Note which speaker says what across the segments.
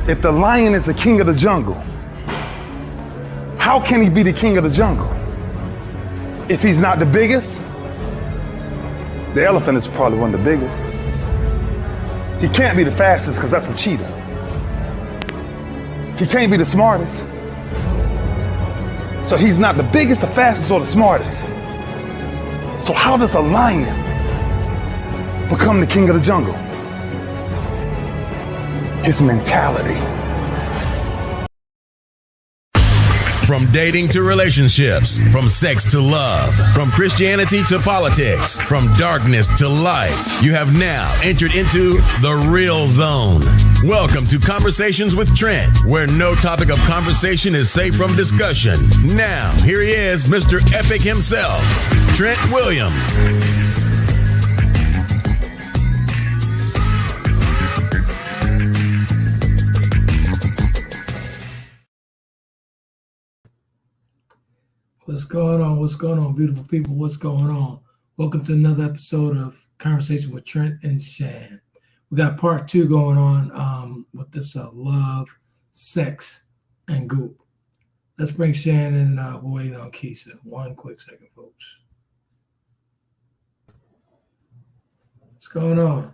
Speaker 1: If the lion is the king of the jungle, how can he be the king of the jungle? If he's not the biggest, the elephant is probably one of the biggest. He can't be the fastest because that's a cheetah. He can't be the smartest. So he's not the biggest, the fastest, or the smartest. So how does a lion become the king of the jungle? His mentality.
Speaker 2: From dating to relationships, from sex to love, from Christianity to politics, from darkness to light, you have now entered into the real zone. Welcome to Conversations with Trent, where no topic of conversation is safe from discussion. Now, here he is, Mr. Epic himself, Trent Williams.
Speaker 3: What's going on? What's going on, beautiful people? What's going on? Welcome to another episode of Conversation with Trent and Shann. We got part 2 going on with this love, sex, and Goop. Let's bring Shann in. We're waiting on Kesia. One quick second, folks. What's going on?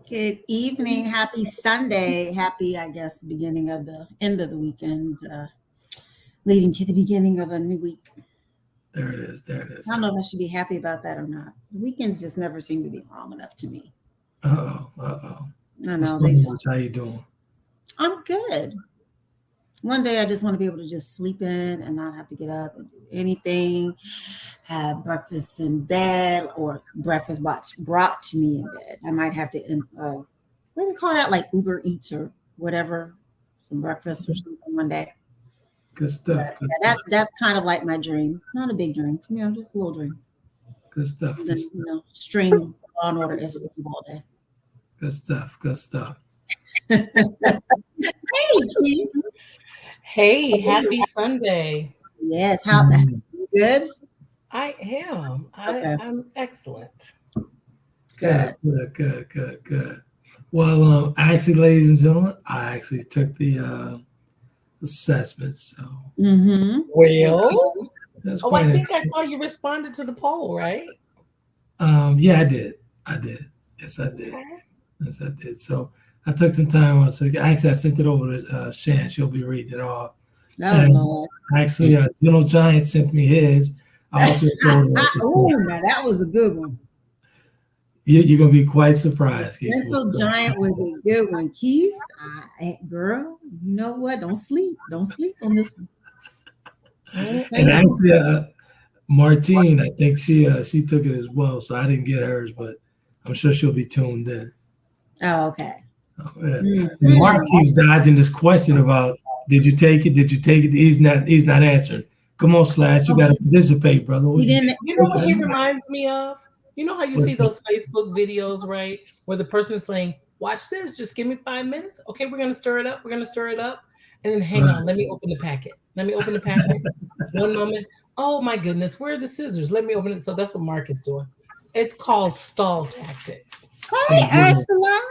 Speaker 4: Good evening. Happy Sunday. Happy, I guess, beginning of the end of the weekend. Leading to the beginning of a new week.
Speaker 3: There it is. There it is.
Speaker 4: I don't know if I should be happy about that or not. Weekends just never seem to be long enough to me.
Speaker 3: Uh-oh.
Speaker 4: I know. They just,
Speaker 3: how you doing?
Speaker 4: I'm good. One day I just want to be able to just sleep in and not have to get up and do anything, have breakfast in bed or breakfast brought to me in bed. I might have to, what do we call that? Like Uber Eats or whatever, some breakfast or something one day.
Speaker 3: Good stuff.
Speaker 4: That's kind of like my dream. Not a big dream, just a little dream.
Speaker 3: Good stuff.
Speaker 4: And then, string Law and Order SVU all day.
Speaker 3: Good stuff.
Speaker 4: Hey, Keith.
Speaker 5: Hey, happy Sunday.
Speaker 4: Yes, how good?
Speaker 5: I am. I'm excellent.
Speaker 3: Good. Well, actually, ladies and gentlemen, I actually took the assessment. So,
Speaker 5: Well, I think I
Speaker 3: interesting.
Speaker 5: saw you responded to the poll, right?
Speaker 3: Yeah, I did. Yes, I did. So I took some time on. So actually, I sent it over to Shann. She'll be reading it off.
Speaker 4: No.
Speaker 3: Actually, Gentle Giant sent me his. I also told her.
Speaker 4: Now that was a good one.
Speaker 3: You're gonna be quite surprised.
Speaker 4: Gentle Giant was a good one. Keys, girl, you know what? Don't sleep on this one.
Speaker 3: And actually, Martine, I think she took it as well. So I didn't get hers, but I'm sure she'll be tuned in.
Speaker 4: Oh, okay.
Speaker 3: So, yeah. Mark keeps dodging this question about did you take it? He's not answering. Come on, Slash, you got to participate, brother.
Speaker 5: You know what he reminds me of? You know how you see those Facebook videos, right? Where the person is saying, watch this, just give me 5 minutes. Okay, we're going to stir it up. And then hang on, let me open the packet. One moment. Oh my goodness, where are the scissors? Let me open it. So that's what Mark is doing. It's called stall tactics.
Speaker 4: Hey, Ursula.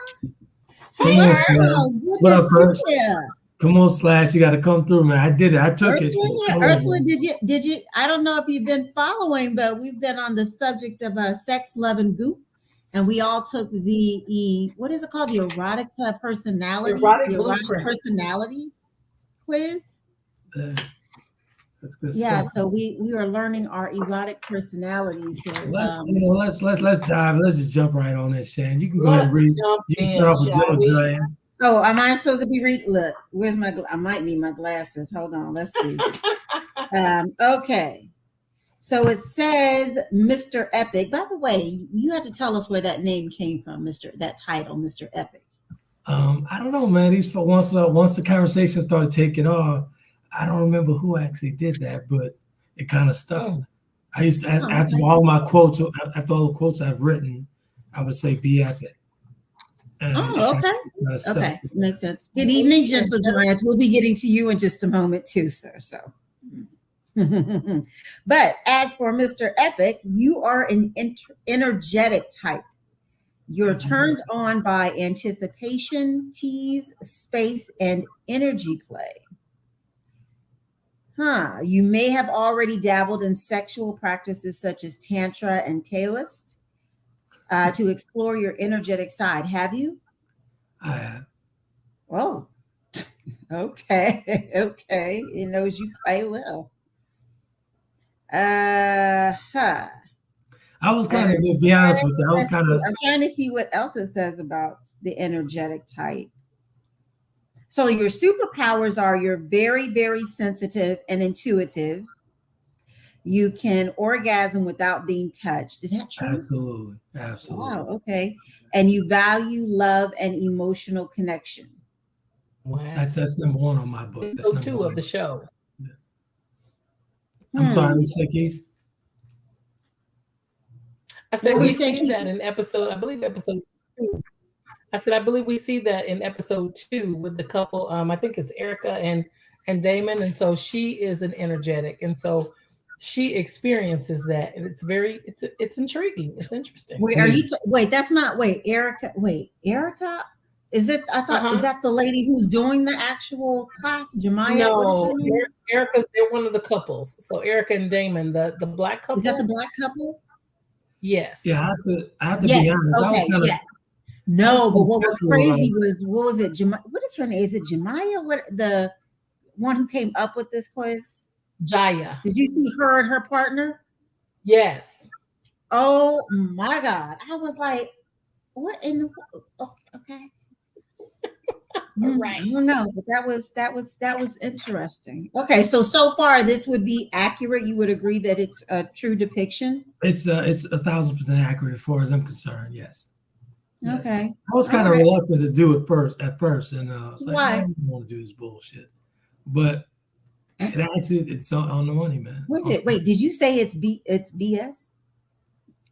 Speaker 3: Come on, Slash. What up, Ursula? Come on, Slash. You got to come through, man. I did it. I took it.
Speaker 4: Ursula, did you? I don't know if you've been following, but we've been on the subject of sex, love, and goop, and we all took the what is it called? The erotic personality. Erotic personality quiz.
Speaker 3: That's good
Speaker 4: stuff.
Speaker 3: stuff.
Speaker 4: So we are learning our erotic personalities. So
Speaker 3: let's dive. Let's just jump right on this, Shann. You can go ahead and read. You can start off with Gentle Giant.
Speaker 4: Oh, am I supposed to be reading? Look, where's my? I might need my glasses. Hold on, let's see. Okay, so it says Mr. Epic. By the way, you have to tell us where that name came from, that title, Mr. Epic.
Speaker 3: I don't know, man. Once the conversation started taking off, I don't remember who actually did that, but it kind of stuck. I used to, after all the quotes I've written, I would say be epic.
Speaker 4: Okay. Okay, makes sense. Good evening, Gentle Giant. We'll be getting to you in just a moment too, sir. So, but as for Mr. Epic, you are an energetic type. You're turned on by anticipation, tease, space, and energy play. You may have already dabbled in sexual practices such as Tantra and Taoist to explore your energetic side. Have you?
Speaker 3: I have.
Speaker 4: Oh, okay. Okay. It knows you quite well.
Speaker 3: I was kind of, to be honest with you, I was kind of.
Speaker 4: I'm trying to see what else it says about the energetic type. So your superpowers are you're very, very sensitive and intuitive. You can orgasm without being touched. Is that true?
Speaker 3: Absolutely. Absolutely.
Speaker 4: Wow. Okay. And you value love and emotional connection.
Speaker 5: Wow.
Speaker 3: That's number one on my book.
Speaker 5: Episode 2 of the show.
Speaker 3: Yeah. I'm sorry, you said, Keys?
Speaker 5: I said we see that in episode, I believe episode 2. I said I believe we see that in episode 2 with the couple. I think it's Erica and Damon, and so she is an energetic, and so she experiences that, and it's intriguing. It's interesting.
Speaker 4: Wait, Erica? Is it? I thought is that the lady who's doing the actual class, Jemiah?
Speaker 5: No,
Speaker 4: what is her name?
Speaker 5: they're one of the couples. So Erica and Damon, the black couple.
Speaker 4: Is that the black couple?
Speaker 5: Yes.
Speaker 3: Yeah, I have to be honest.
Speaker 4: Okay, yes. No, but what was crazy was, what was it? What is her name? Is it Jemiah? What, the one who came up with this quiz?
Speaker 5: Jaya.
Speaker 4: Did you see her and her partner?
Speaker 5: Yes.
Speaker 4: Oh my God. I was like, what in the, okay.
Speaker 5: Right.
Speaker 4: I don't know, but that was interesting. Okay, so far this would be accurate. You would agree that it's a true depiction?
Speaker 3: It's 1,000% accurate as far as I'm concerned. Yes.
Speaker 4: Okay.
Speaker 3: I was kind of reluctant to do it at first, and I was like,
Speaker 4: why?
Speaker 3: I don't want to do this bullshit. But it's on the money, man.
Speaker 4: Wait, did you say it's BS?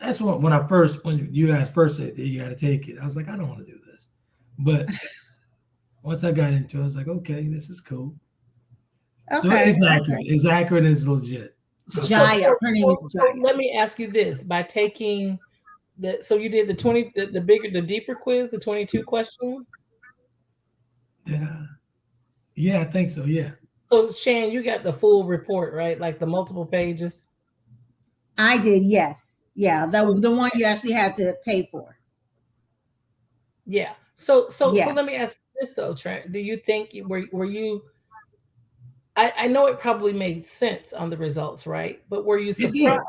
Speaker 3: That's when you guys first said that you got to take it. I was like, I don't want to do this. But once I got into it, I was like, okay, this is cool. Okay. So it's accurate. It's accurate and it's legit.
Speaker 4: Jaya. Her name is Jaya.
Speaker 5: So let me ask you this: by taking so you did the deeper quiz, the 22 question?
Speaker 3: Did I? Yeah, I think so. Yeah.
Speaker 5: So Shan, you got the full report, right? Like the multiple pages?
Speaker 4: I did, yes. Yeah, the one you actually had to pay for.
Speaker 5: Yeah. So let me ask you this though, Trent. Do you think were you? I know it probably made sense on the results, right? But were you surprised?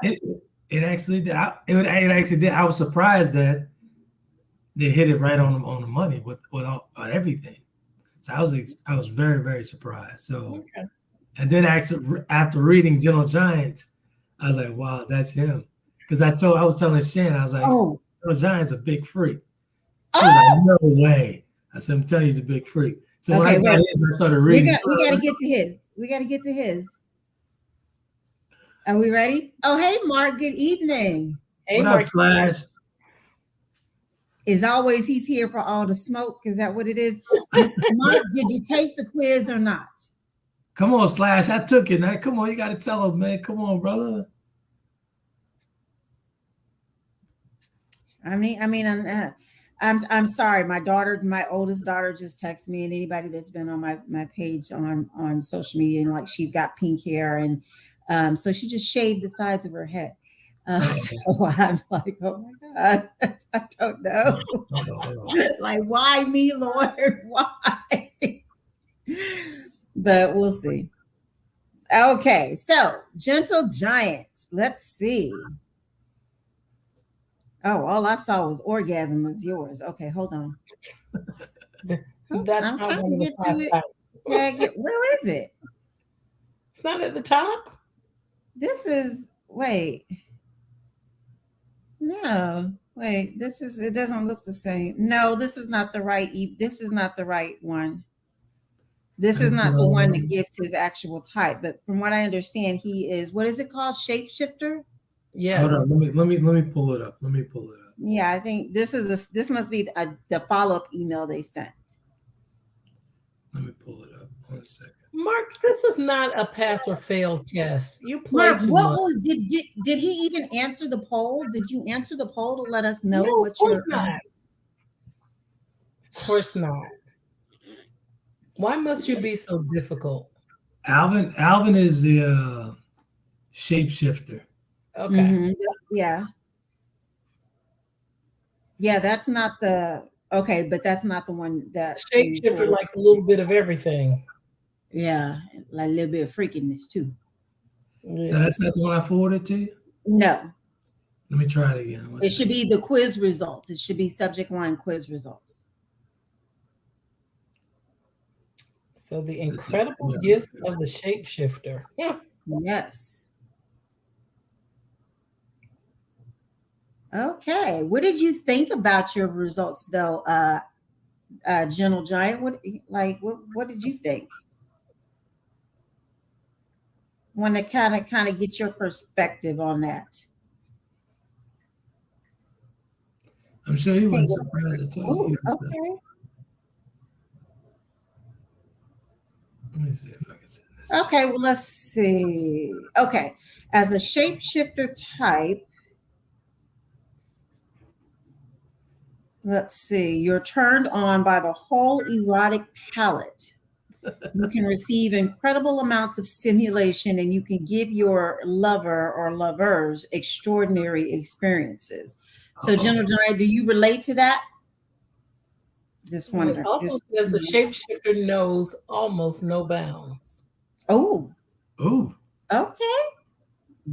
Speaker 3: It actually did. It actually did. I was surprised that they hit it right on the money with everything. So I was very, very surprised. So, okay. And then after reading Gentle Giants, I was like, wow, that's him. Because I was telling Shan, I was like, Gentle Giant's a big freak. She was like, no way. I said, I'm telling you, he's a big freak. So when I got in, I started reading.
Speaker 4: We got to get to his. Are we ready? Oh, hey, Mark. Good evening.
Speaker 5: Hey,
Speaker 3: what
Speaker 5: Mark.
Speaker 3: Up, Slash?
Speaker 4: As always, he's here for all the smoke. Is that what it is? Mark, did you take the quiz or not?
Speaker 3: Come on, Slash. I took it. Now, come on. You got to tell him, man. Come on, brother.
Speaker 4: I'm sorry. My oldest daughter just texted me, and anybody that's been on my page on social media, and like she's got pink hair, and so she just shaved the sides of her head. So I'm like, oh my God, I don't know. Like, why me, Lord? Why? But we'll see. Okay, so Gentle Giant. Let's see. Oh, all I saw was orgasm was yours. Okay, hold on.
Speaker 5: I'm
Speaker 4: trying to get to it. Yeah, where is it?
Speaker 5: It's not at the top.
Speaker 4: This is No, wait. It doesn't look the same. No, this is not the right. This is not the right one. This is not the one that gives his actual type. But from what I understand, he is. What is it called? Shapeshifter.
Speaker 5: Yeah.
Speaker 3: Hold on. Let me pull it up.
Speaker 4: Yeah, I think this must be the follow-up email they sent.
Speaker 3: Let me pull it up. 1 second.
Speaker 5: Mark, this is not a pass or fail test. You played
Speaker 4: Mark,
Speaker 5: too
Speaker 4: what
Speaker 5: much.
Speaker 4: did he even answer the poll? Did you answer the poll to let us know
Speaker 5: No,
Speaker 4: what
Speaker 5: of course not. Of course not. Why must you be so difficult?
Speaker 3: Alvin is the shapeshifter.
Speaker 5: Okay.
Speaker 4: Mm-hmm. Yeah. Yeah, that's not the okay, but that's not the one that
Speaker 5: Shapeshifter likes a little bit of everything.
Speaker 4: Yeah, like a little bit of freakiness too.
Speaker 5: Yeah.
Speaker 3: So that's not the one I forwarded to you?
Speaker 4: No.
Speaker 3: Let me try it again.
Speaker 4: It should be the quiz results. It should be subject line quiz results.
Speaker 5: So the incredible gifts of the shapeshifter.
Speaker 4: Yes. Okay. What did you think about your results though, Gentle Giant? What did you think? Want to kind of get your perspective on that.
Speaker 3: I'm sure he wasn't surprised. I told you.
Speaker 4: Okay.
Speaker 3: Let me see if I can send this.
Speaker 4: Okay, well, let's see. Okay, as a shapeshifter type, let's see, you're turned on by the whole erotic palette. You can receive incredible amounts of stimulation and you can give your lover or lovers extraordinary experiences. So, Gentle Giant, do you relate to that? Just wonder.
Speaker 5: It also says the shapeshifter knows almost no bounds.
Speaker 4: Oh.
Speaker 3: Oh.
Speaker 4: Okay.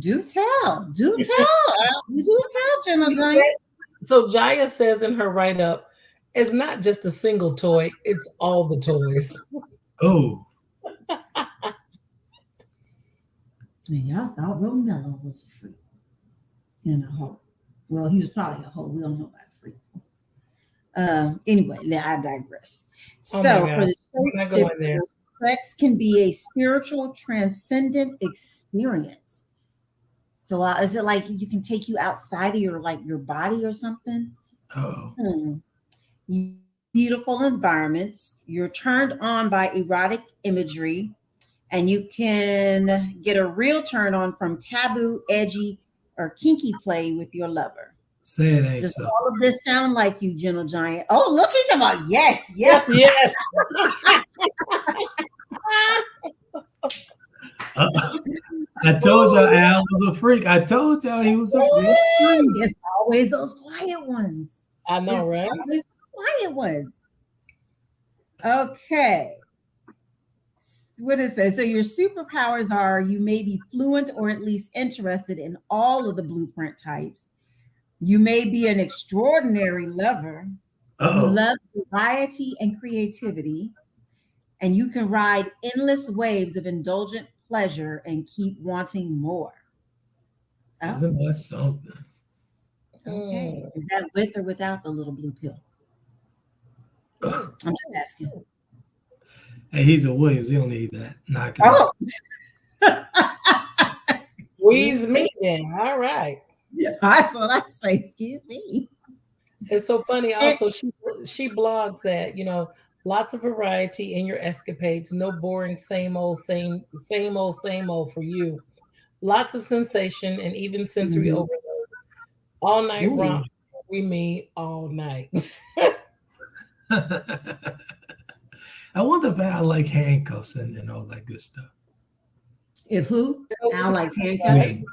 Speaker 4: Do tell. Do tell. You do tell, Gentle Giant.
Speaker 5: So Jaya says in her write-up, it's not just a single toy, it's all the toys.
Speaker 3: Oh.
Speaker 4: And y'all thought Romello was a freak and a hoe. Well, he was probably a hoe. We don't know about a freak. Anyway, I digress.
Speaker 5: Oh
Speaker 4: so for the shapeshifter,
Speaker 5: there.
Speaker 4: sex can be a spiritual, transcendent experience. So is it like you can take you outside of your body or something?
Speaker 3: Oh.
Speaker 4: Beautiful environments. You're turned on by erotic imagery, and you can get a real turn on from taboo, edgy, or kinky play with your lover.
Speaker 3: Say it ain't
Speaker 4: Does
Speaker 3: so.
Speaker 4: all of this sound like you, Gentle Giant? Oh, look, he's talking about yes.
Speaker 3: I told y'all Al was a freak. I told y'all he was a freak.
Speaker 4: It's always those quiet ones.
Speaker 5: I know, right?
Speaker 4: Always quiet ones. Okay. What is it? So your superpowers are you may be fluent or at least interested in all of the blueprint types. You may be an extraordinary lover. You love variety and creativity. And you can ride endless waves of indulgent pleasure and keep wanting more.
Speaker 3: Isn't that something?
Speaker 4: Okay. Is that with or without the little blue pill? I'm just asking.
Speaker 3: Hey, he's a Williams. He don't need that. Knock it
Speaker 4: out.
Speaker 5: Squeeze me then. All right.
Speaker 4: Yeah, that's what I say. Excuse me.
Speaker 5: It's so funny. Also, she blogs that, lots of variety in your escapades. No boring, same old for you. Lots of sensation and even sensory overload. All night romp. We mean all night.
Speaker 3: I wonder if Al like handcuffs and all that good stuff.
Speaker 4: If who? Al likes handcuffs? Yeah.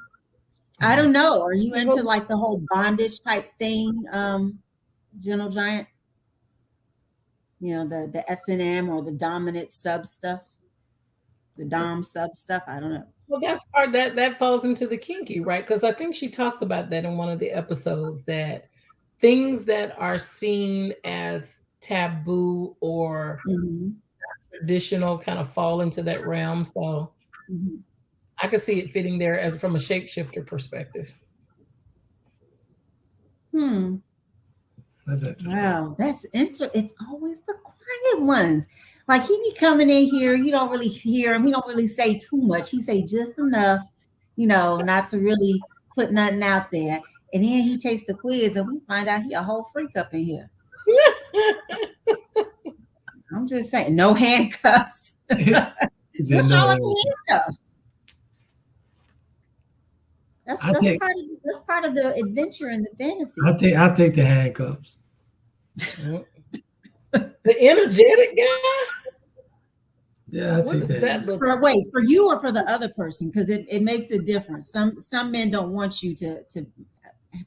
Speaker 4: I don't know. Are you into like the whole bondage type thing, Gentle Giant? The S&M or the dominant sub stuff, the dom sub stuff. I don't know.
Speaker 5: Well, that's part that falls into the kinky, right? Because I think she talks about that in one of the episodes, that things that are seen as taboo or traditional kind of fall into that realm. So I could see it fitting there as from a shapeshifter perspective.
Speaker 4: That's interesting. Wow, that's interesting. It's always the quiet ones. Like he be coming in here, you don't really hear him. He don't really say too much. He say just enough, not to really put nothing out there. And then he takes the quiz and we find out he a whole freak up in here. I'm just saying, no handcuffs. What's wrong with the handcuffs? That's part of the adventure and the fantasy.
Speaker 3: I'll take the handcuffs.
Speaker 5: The energetic guy?
Speaker 3: Yeah, I
Speaker 5: What
Speaker 3: take
Speaker 5: does that look like?
Speaker 4: For you or for the other person? Because it makes a difference. Some men don't want you to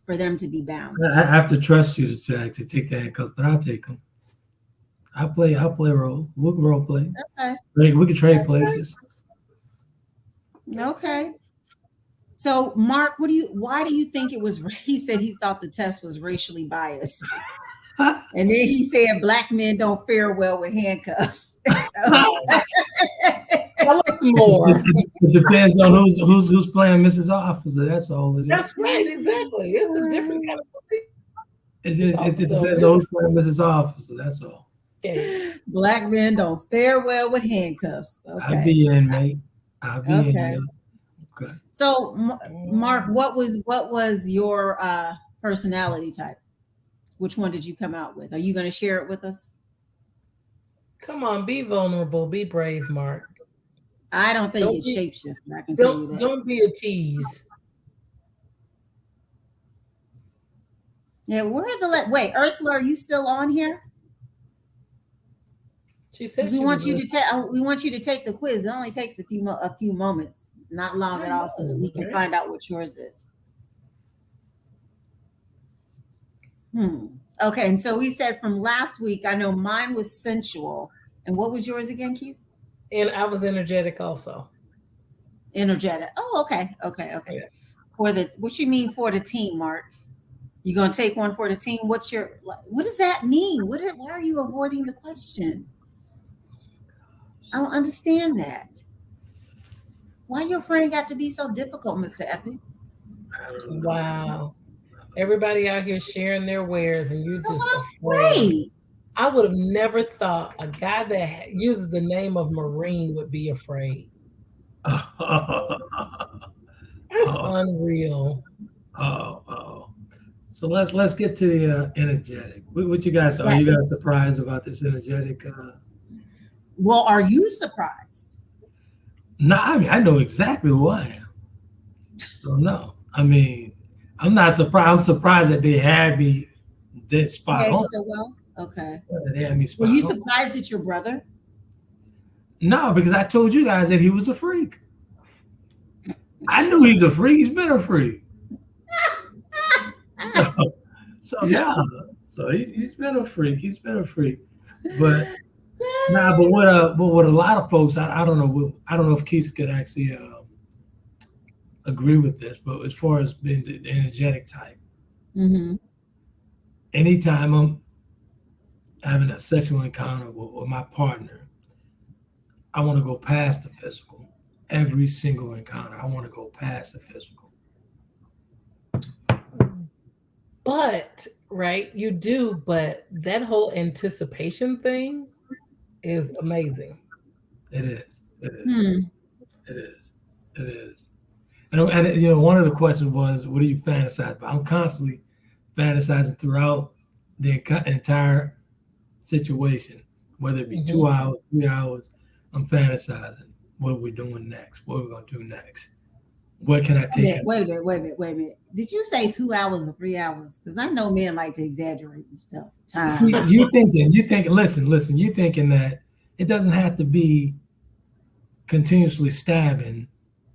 Speaker 4: for them to be bound.
Speaker 3: I have to trust you to take the handcuffs, but I'll take them. I'll play role. We can role play.
Speaker 4: Okay.
Speaker 3: We can trade places.
Speaker 4: Okay. So, Mark, why do you think it was? He said he thought the test was racially biased, and then he said black men don't fare well with handcuffs.
Speaker 5: Tell us more.
Speaker 3: It depends on who's playing Mrs. Officer. That's all it is.
Speaker 5: That's right, exactly. It's a different kind of movie.
Speaker 3: It depends on who's playing Mrs. Officer. That's all.
Speaker 5: Okay.
Speaker 4: Black men don't fare well with handcuffs. Okay.
Speaker 3: I'll be in, mate. I'll be in. Mate. Okay.
Speaker 4: So, Mark, what was your personality type? Which one did you come out with? Are you going to share it with us?
Speaker 5: Come on, be vulnerable, be brave, Mark.
Speaker 4: I don't think it's shapeshifter. I can tell you that.
Speaker 5: Don't be a tease.
Speaker 4: Yeah, wait, Ursula, are you still on here?
Speaker 5: She said
Speaker 4: we want you to take the quiz. It only takes a few moments, not long at all, so that we can find out what yours is. Okay, and so we said from last week, I know mine was sensual. And what was yours again, Keith?
Speaker 5: And I was energetic also.
Speaker 4: Energetic. Oh, okay. Yeah. What you mean for the team, Mark? You gonna take one for the team? What does that mean? Why are you avoiding the question? I don't understand that. Why your friend got to be so difficult, Mr. Epic?
Speaker 5: Wow. Everybody out here sharing their wares and you just
Speaker 4: afraid.
Speaker 5: I would have never thought a guy that uses the name of Marine would be afraid. That's unreal.
Speaker 3: So let's get to the energetic. What you guys are you guys surprised about this energetic?
Speaker 4: Well, are you surprised?
Speaker 3: No, I mean I know exactly who I am. So no, I mean I'm not surprised. I'm surprised that they had me this spot on.
Speaker 4: So well. Okay.
Speaker 3: They had me spot
Speaker 4: Were you
Speaker 3: on.
Speaker 4: surprised at your brother? No,
Speaker 3: because I told you guys that he was a freak. I knew he's a freak. He's been a freak. So he's been a freak. He's been a freak. But but what a lot of folks, I don't know if Keith could actually agree with this, but as far as being the energetic type, anytime I'm having a sexual encounter with my partner, I want to go past the physical. Every single encounter, I want to go past the physical.
Speaker 5: But, right, you do, but that whole anticipation thing is amazing.
Speaker 3: It is. And one of the questions was, what do you fantasize about? I'm constantly fantasizing throughout the entire situation, whether it be 2 hours, 3 hours. I'm fantasizing. What are we doing next? What are we going to do next? What can I take?
Speaker 4: Wait a minute. Did you say 2 hours or 3 hours? Because I know men like to exaggerate and stuff. Time.
Speaker 3: You thinking, listen, you thinking that it doesn't have to be continuously stabbing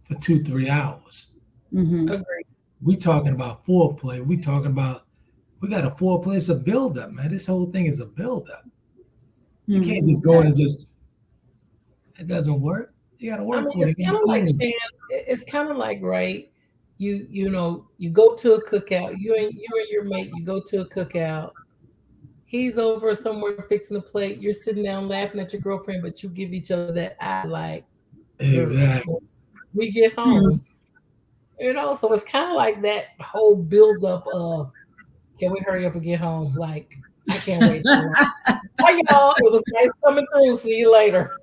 Speaker 3: for 2-3 hours.
Speaker 5: Agreed.
Speaker 3: We talking about foreplay. We got a foreplay. It's a buildup, man. This whole thing is a buildup. You can't just go and just, it doesn't work. You got to work with it.
Speaker 5: It's kind of like, Shan, it's kind of like, right, you go to a cookout, you and your mate, you go to a cookout. He's over somewhere fixing a plate. You're sitting down laughing at your girlfriend, but you give each other that eye like,
Speaker 3: exactly.
Speaker 5: We get home. So it's kind of like that whole buildup of, can we hurry up and get home? Like, I can't wait. Bye, y'all. It was nice coming through. See you later.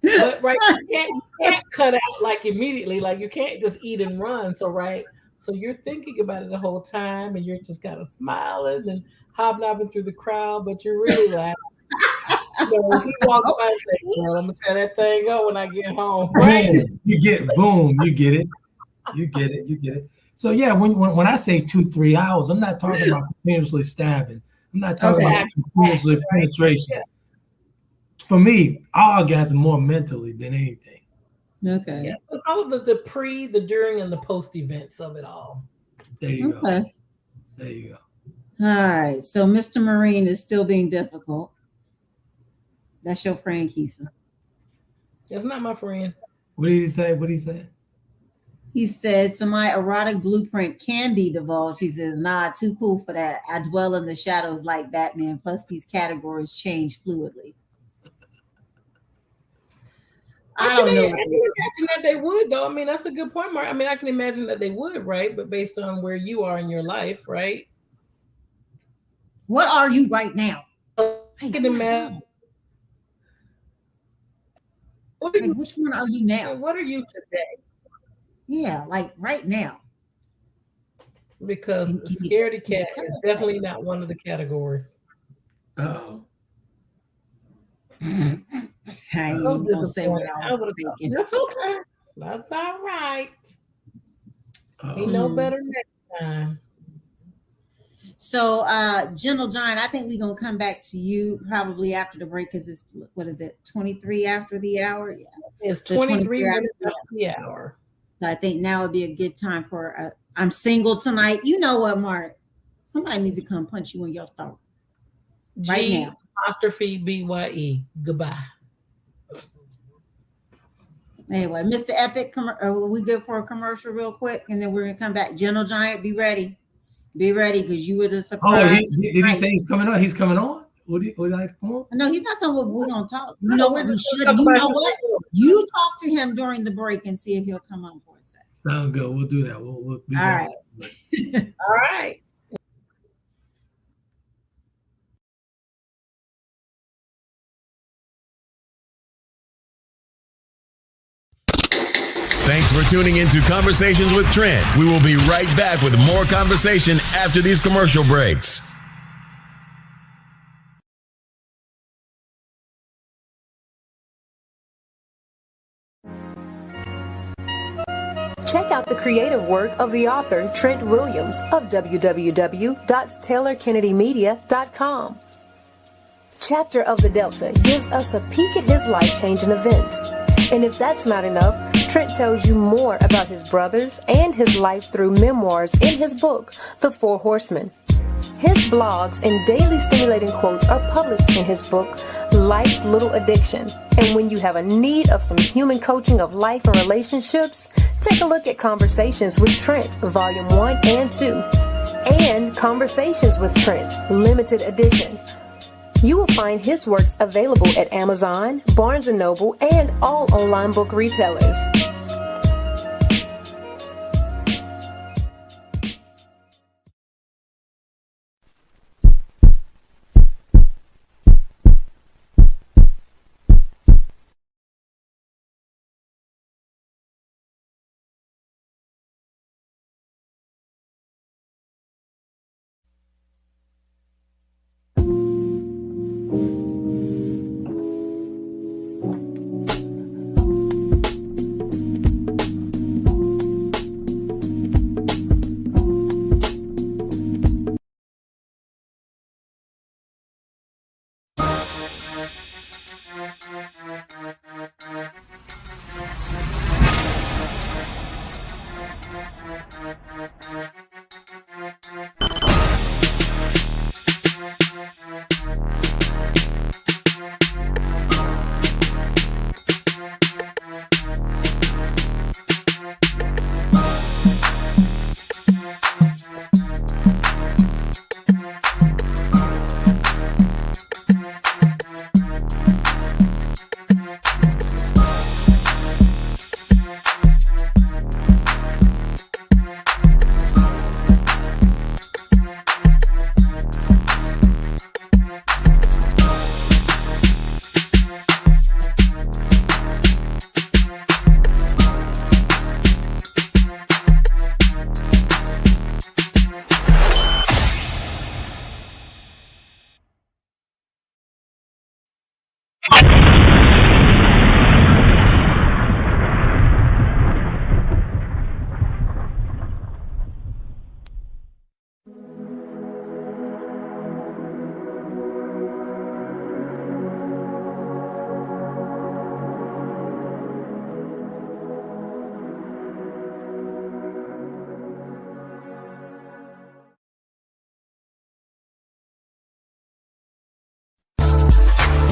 Speaker 5: But right, you can't cut out like immediately. Like you can't just eat and run. So you're thinking about it the whole time, and you're just kind of smiling and hobnobbing through the crowd, but you're really like, he walks by and says, "Girl, I'm gonna tear that thing up when I get home." Right?
Speaker 3: You get it. So yeah, when I say 2-3 hours, I'm not talking about continuously stabbing. I'm not talking
Speaker 4: Okay.
Speaker 3: about continuously penetration.
Speaker 5: Yeah.
Speaker 3: For me, I orgasm more mentally than anything.
Speaker 4: Okay.
Speaker 5: Yeah, so it's all of the pre, the during, and the post events of it all.
Speaker 3: There you go.
Speaker 4: Okay.
Speaker 3: There you go.
Speaker 4: All right. So Mr. Marine is still being difficult. That's your friend, Kesia.
Speaker 5: It's not my friend.
Speaker 3: What did he say? What did he say?
Speaker 4: He said, so my erotic blueprint can be divulged. He says, nah, too cool for that. I dwell in the shadows like Batman. Plus, these categories change fluidly. I don't know.
Speaker 5: I can imagine that they would, though. I mean, that's a good point, Mark. I mean, I can imagine that they would, right? But based on where you are in your life, right?
Speaker 4: What are you right now?
Speaker 5: I can imagine.
Speaker 4: Like, which one are you now?
Speaker 5: What are you today?
Speaker 4: Yeah, like right now.
Speaker 5: Because scaredy cat is definitely not one of the categories.
Speaker 3: Uh-oh.
Speaker 4: I ain't even gonna say what I was thinking.
Speaker 5: That's okay. That's all right. We know better next time.
Speaker 4: So, Gentle Giant, I think we're gonna come back to you probably after the break because it's what is it, 23 after the hour? Yeah,
Speaker 5: it's
Speaker 4: so
Speaker 5: 23 minutes after the hour.
Speaker 4: So I think now would be a good time for I'm single tonight. You know what, Mark? Somebody needs to come punch you in your throat right now.
Speaker 5: Apostrophe BYE. Goodbye.
Speaker 4: Anyway, Mr. Epic, are we good for a commercial real quick? And then we're gonna come back. Gentle Giant, be ready. Be ready because you were the surprise.
Speaker 3: Oh, did he say he's coming on? He's coming on? Would he like to come on?
Speaker 4: No, he's not coming. We're gonna talk. You know what? We should. You know what? You talk to him during the break and see if he'll come on for a second.
Speaker 3: Sound good. We'll do that. We'll be
Speaker 4: all
Speaker 3: back.
Speaker 4: right.
Speaker 5: All right.
Speaker 2: Thanks for tuning into Conversations with Trent. We will be right back with more conversation after these commercial breaks.
Speaker 6: Check out the creative work of the author Trent Williams of www.taylorkennedymedia.com. Chapter of the Delta gives us a peek at his life-changing events. And if that's not enough, Trent tells you more about his brothers and his life through memoirs in his book, The Four Horsemen. His blogs and daily stimulating quotes are published in his book, Life's Little Addiction. And when you have a need of some human coaching of life and relationships, take a look at Conversations with Trent, Volume 1 and 2, and Conversations with Trent, Limited Edition. You will find his works available at Amazon, Barnes & Noble, and all online book retailers.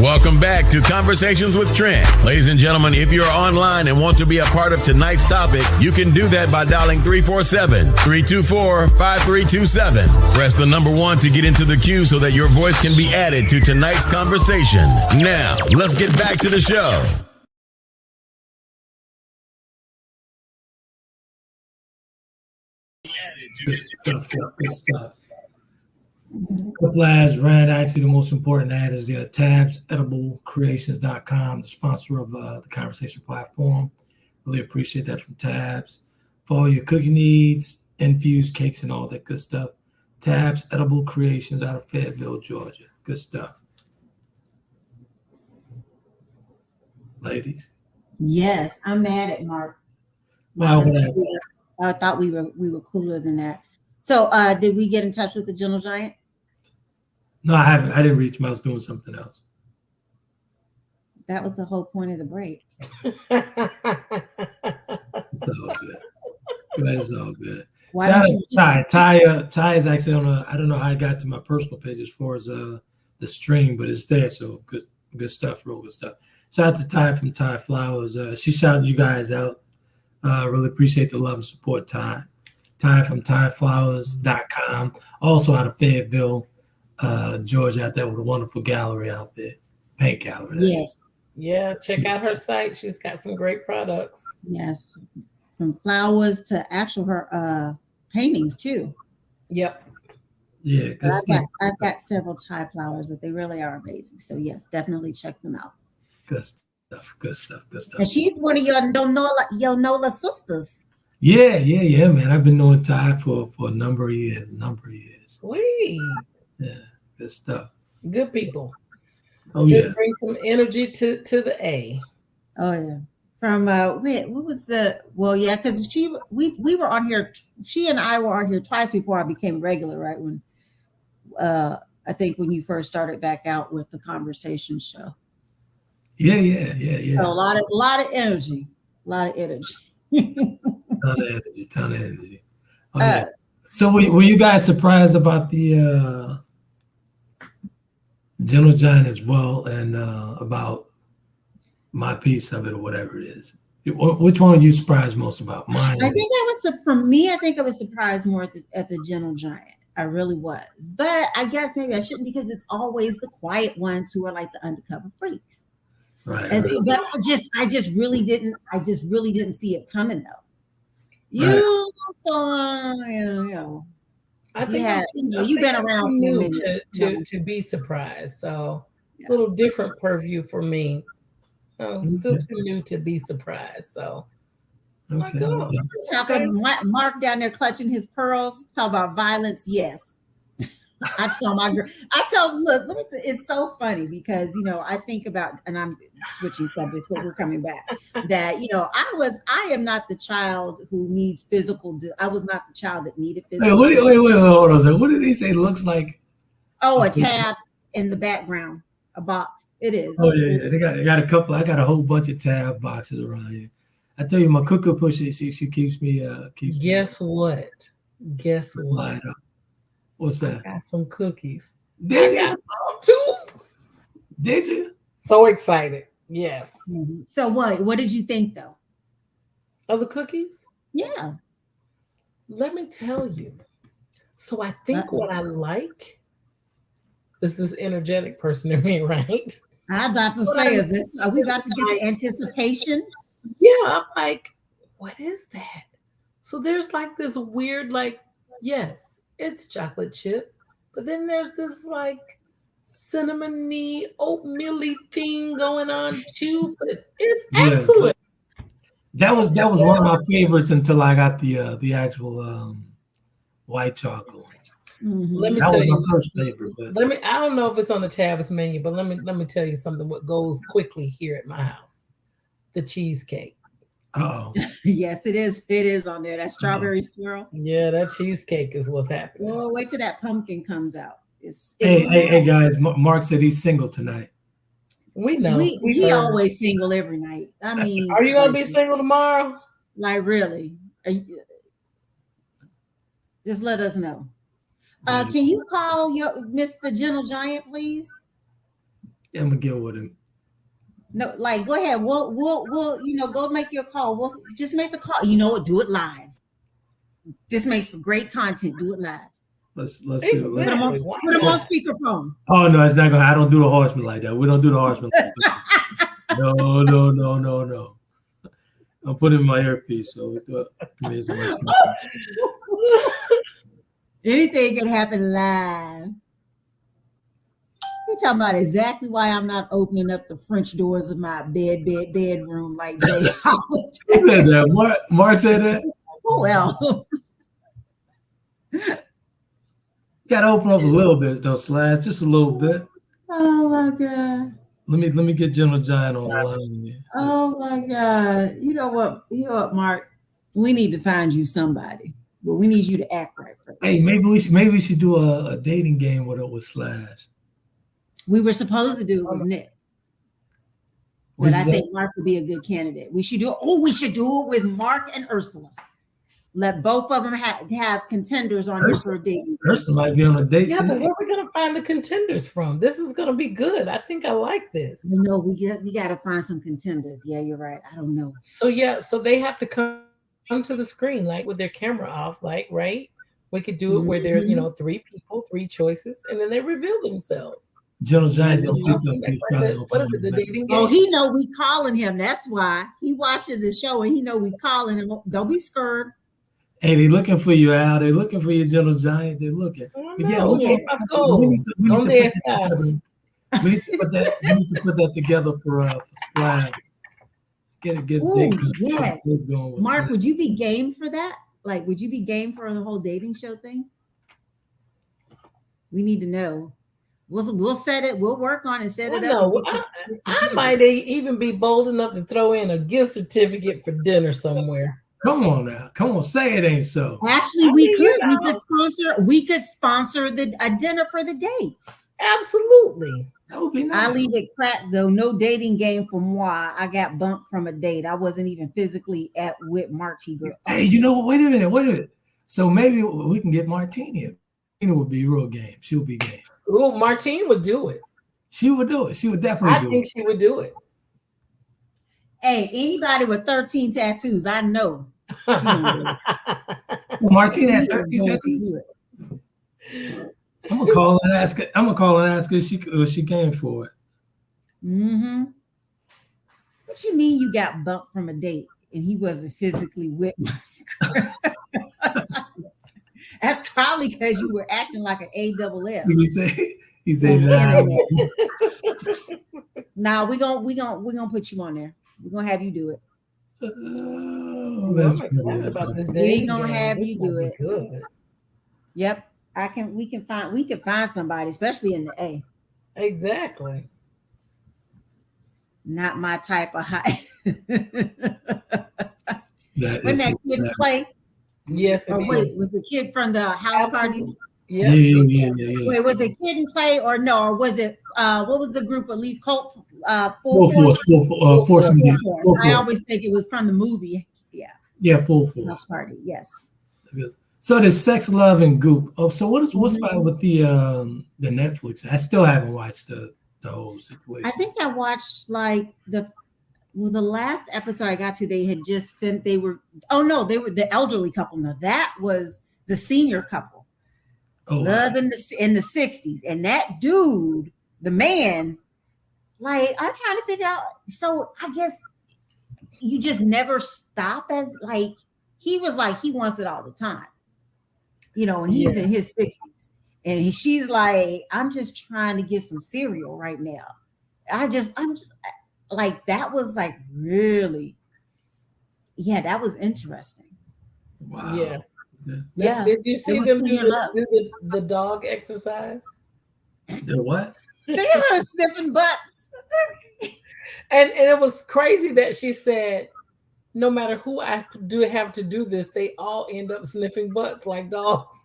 Speaker 2: Welcome back to Conversations with Trent. Ladies and gentlemen, if you're online and want to be a part of tonight's topic, you can do that by dialing 347-324-5327. Press the number 1 to get into the queue so that your voice can be added to tonight's conversation. Now, let's get back to the show.
Speaker 3: Good stuff. Couple ads ran. Actually, the most important ad is Tabs, ediblecreations.com, the sponsor of the conversation platform. Really appreciate that from Tabs. For all your cooking needs, infused cakes and all that good stuff. Tabs, Edible Creations out of Fayetteville, Georgia. Good stuff. Ladies.
Speaker 4: Yes, I'm mad at Mark.
Speaker 3: Wow,
Speaker 4: I thought we were cooler than that. So did we get in touch with the Gentle Giant?
Speaker 3: No, I haven't. I didn't reach him. I was doing something else.
Speaker 4: That was the whole point of the break.
Speaker 3: It's all good. It's all good.
Speaker 4: Why
Speaker 3: Ty is actually on I don't know how I got to my personal page as far as the stream, but it's there. So good stuff, real good stuff. Shout out to Ty from Ty Flowers. She shouted you guys out. Really appreciate the love and support, Ty. Ty from TyFlowers.com. Also out of Fayetteville, Georgia, out there with a wonderful gallery out there. Paint gallery.
Speaker 4: Yes.
Speaker 5: Yeah, check out her site. She's got some great products.
Speaker 4: Yes. From flowers to actual her paintings too.
Speaker 5: Yep.
Speaker 3: Yeah.
Speaker 4: I've got several Thai flowers, but they really are amazing. So yes, definitely check them out.
Speaker 3: Good stuff.
Speaker 4: And she's one of your Nola sisters.
Speaker 3: Yeah, man. I've been knowing Ty for a number of years.
Speaker 5: Sweet.
Speaker 3: Yeah, good stuff.
Speaker 5: Good people.
Speaker 3: Oh,
Speaker 5: Good,
Speaker 3: yeah.
Speaker 5: bring some energy to the A.
Speaker 4: Oh yeah. From what was because we were on here. She and I were on here twice before I became regular, right? When I think when you first started back out with the conversation show.
Speaker 3: Yeah.
Speaker 4: So a lot of energy.
Speaker 3: Ton of energy. Oh, yeah. So were you guys surprised about the Gentle Giant as well, and about my piece of it or whatever it is? Which one were you surprised most about? Mine.
Speaker 4: I think I was surprised more at the Gentle Giant. I really was, but I guess maybe I shouldn't, because it's always the quiet ones who are like the undercover freaks.
Speaker 3: Right.
Speaker 4: But I just really didn't see it coming though.
Speaker 5: I think
Speaker 4: you've been around for a minute
Speaker 5: to be surprised. So a little different purview for me. Still too new to be surprised. So
Speaker 3: okay.
Speaker 4: Talking about Mark down there clutching his pearls. Talk about violence. Yes. I tell look, let me tell you, it's so funny because, I think about, and I'm switching subjects, but we're coming back, that, I am not the child who needs physical. I was not the child that needed physical.
Speaker 3: Wait, hold on. What did he say? It looks like.
Speaker 4: Oh, a tab in the background, a box. It is.
Speaker 3: Oh yeah. They got a couple. I got a whole bunch of tab boxes around here. I tell you, my cooker pusher, she keeps me.
Speaker 5: Guess what?
Speaker 3: What's that?
Speaker 5: I got some cookies.
Speaker 3: Did
Speaker 5: I got some too.
Speaker 3: Did you?
Speaker 5: So excited. Yes.
Speaker 4: Mm-hmm. So what did you think though?
Speaker 5: Of the cookies?
Speaker 4: Yeah.
Speaker 5: Let me tell you. So I think what I like is this energetic person in me, right?
Speaker 4: I was about to say, are we about to get the anticipation?
Speaker 5: Yeah, I'm like, what is that? So there's like this weird, yes, it's chocolate chip, but then there's this cinnamony, oatmeal-y thing going on too, but it's excellent.
Speaker 3: That was one of my favorites until I got the actual white chocolate.
Speaker 5: Mm-hmm. Let me
Speaker 3: that
Speaker 5: tell
Speaker 3: was
Speaker 5: you,
Speaker 3: my first favorite. But
Speaker 5: I don't know if it's on the Tabs menu, but let me tell you something. What goes quickly here at my house? The cheesecake.
Speaker 3: Oh.
Speaker 4: Yes, it is. It is on there. That strawberry swirl.
Speaker 5: Yeah, that cheesecake is what's happening.
Speaker 4: Well, wait till that pumpkin comes out.
Speaker 3: Hey, guys. Mark said he's single tonight.
Speaker 5: We know.
Speaker 4: We always single every night. I mean,
Speaker 5: are you gonna be single tomorrow?
Speaker 4: Like really? Just let us know. Can you call your Mr. Gentle Giant, please?
Speaker 3: I'm gonna get with him.
Speaker 4: No, like go ahead. We'll go make your call. We'll just make the call. You know what? Do it live. This makes for great content. Do it live.
Speaker 3: Let's see. Put him
Speaker 4: on speakerphone.
Speaker 3: Oh no, it's not gonna. I don't do the horseman like that. We don't do the horseman like that. No. I'm putting my earpiece, so it's amazing.
Speaker 4: Anything can happen live. You're talking about exactly why I'm not opening up the French doors of my bedroom like Jay.
Speaker 3: Who said that? Mark said that?
Speaker 4: Who else?
Speaker 3: Gotta open up a little bit though, Slash, just a little bit.
Speaker 4: Oh my God.
Speaker 3: Let me get General Giant on the line here.
Speaker 4: Oh my God. You know what, Mark? We need to find you somebody, but we need you to act right first.
Speaker 3: Hey, maybe we should do a dating game with Slash.
Speaker 4: We were supposed to do it with Nick. But I think Mark would be a good candidate. We should do it with Mark and Ursula. Let both of them have contenders on here for a date.
Speaker 3: Ursula might be on a date tonight.
Speaker 5: But where are we going to find the contenders from? This is going to be good. I think I like this.
Speaker 4: No, we got to find some contenders. Yeah, you're right. I don't know.
Speaker 5: So they have to come to the screen like with their camera off, like, right? We could do it where there are, 3 people, 3 choices, and then they reveal themselves.
Speaker 3: General Giant.
Speaker 5: What is it? The dating game?
Speaker 4: Oh, he know we calling him. That's why he watching the show and he know we calling him. Don't be scared.
Speaker 3: Hey, they looking for you, Al. They looking for you, General Giant. They looking. We need to put that together for Splash. Get
Speaker 4: yes. Mark, would you be game for that? Like, would you be game for the whole dating show thing? We need to know. We'll set it. We'll work on it. Set it up.
Speaker 5: I might even be bold enough to throw in a gift certificate for dinner somewhere.
Speaker 3: Come on now. Come on. Say it ain't so.
Speaker 4: Actually, we could sponsor a dinner for the date.
Speaker 5: Absolutely.
Speaker 3: That would be nice.
Speaker 4: I leave it cracked though. No dating game for moi. I got bumped from a date. I wasn't even physically with Marty girl.
Speaker 3: Hey, wait a minute. So maybe we can get Martini. Martina would be real game. She would be game.
Speaker 5: Oh, Martine would do it.
Speaker 3: She would do it. She would definitely do it.
Speaker 5: I think she would do it.
Speaker 4: Hey, anybody with 13 tattoos, I know.
Speaker 3: Martina has 13 tattoos. I'm gonna call and ask her if she came for it.
Speaker 4: Mm-hmm. What you mean you got bumped from a date and he wasn't physically with me? That's probably because you were acting like an ASS.
Speaker 3: He said nah.
Speaker 4: Nah, we're gonna put you on there. We're gonna have you do it.
Speaker 5: I'm excited about this day.
Speaker 4: We're gonna have you do it.
Speaker 5: Good.
Speaker 4: Yep. We can find somebody, especially in the A.
Speaker 5: Exactly.
Speaker 4: Not my type of high. When that kid play.
Speaker 5: Yes.
Speaker 4: Was the kid from the house party?
Speaker 3: Yeah.
Speaker 4: Wait, was it Kid and Play or no? Or was it what was the group? At least Cult
Speaker 3: Full Force.
Speaker 4: I always think it was from the movie. Yeah.
Speaker 3: Yeah, Full Force.
Speaker 4: House party. Yes.
Speaker 3: So there's Sex, Love, and Goop. Oh, so what's about with the Netflix? I still haven't watched the whole situation.
Speaker 4: I think I watched like the last episode I got to. They had just filmed. They were the elderly couple. Now that was the senior couple. Love in the 60s, and that dude, the man, like I'm trying to figure out. So I guess you just never stop as like he was like he wants it all the time, and he's in his 60s, and she's like, I'm just trying to get some cereal right now. I'm just like that was like really, that was interesting.
Speaker 3: Wow.
Speaker 5: Yeah.
Speaker 4: Yeah.
Speaker 5: Did you see them do the dog exercise?
Speaker 3: The what?
Speaker 4: They were sniffing butts.
Speaker 5: And it was crazy that she said, no matter who I have to do this, they all end up sniffing butts like dogs.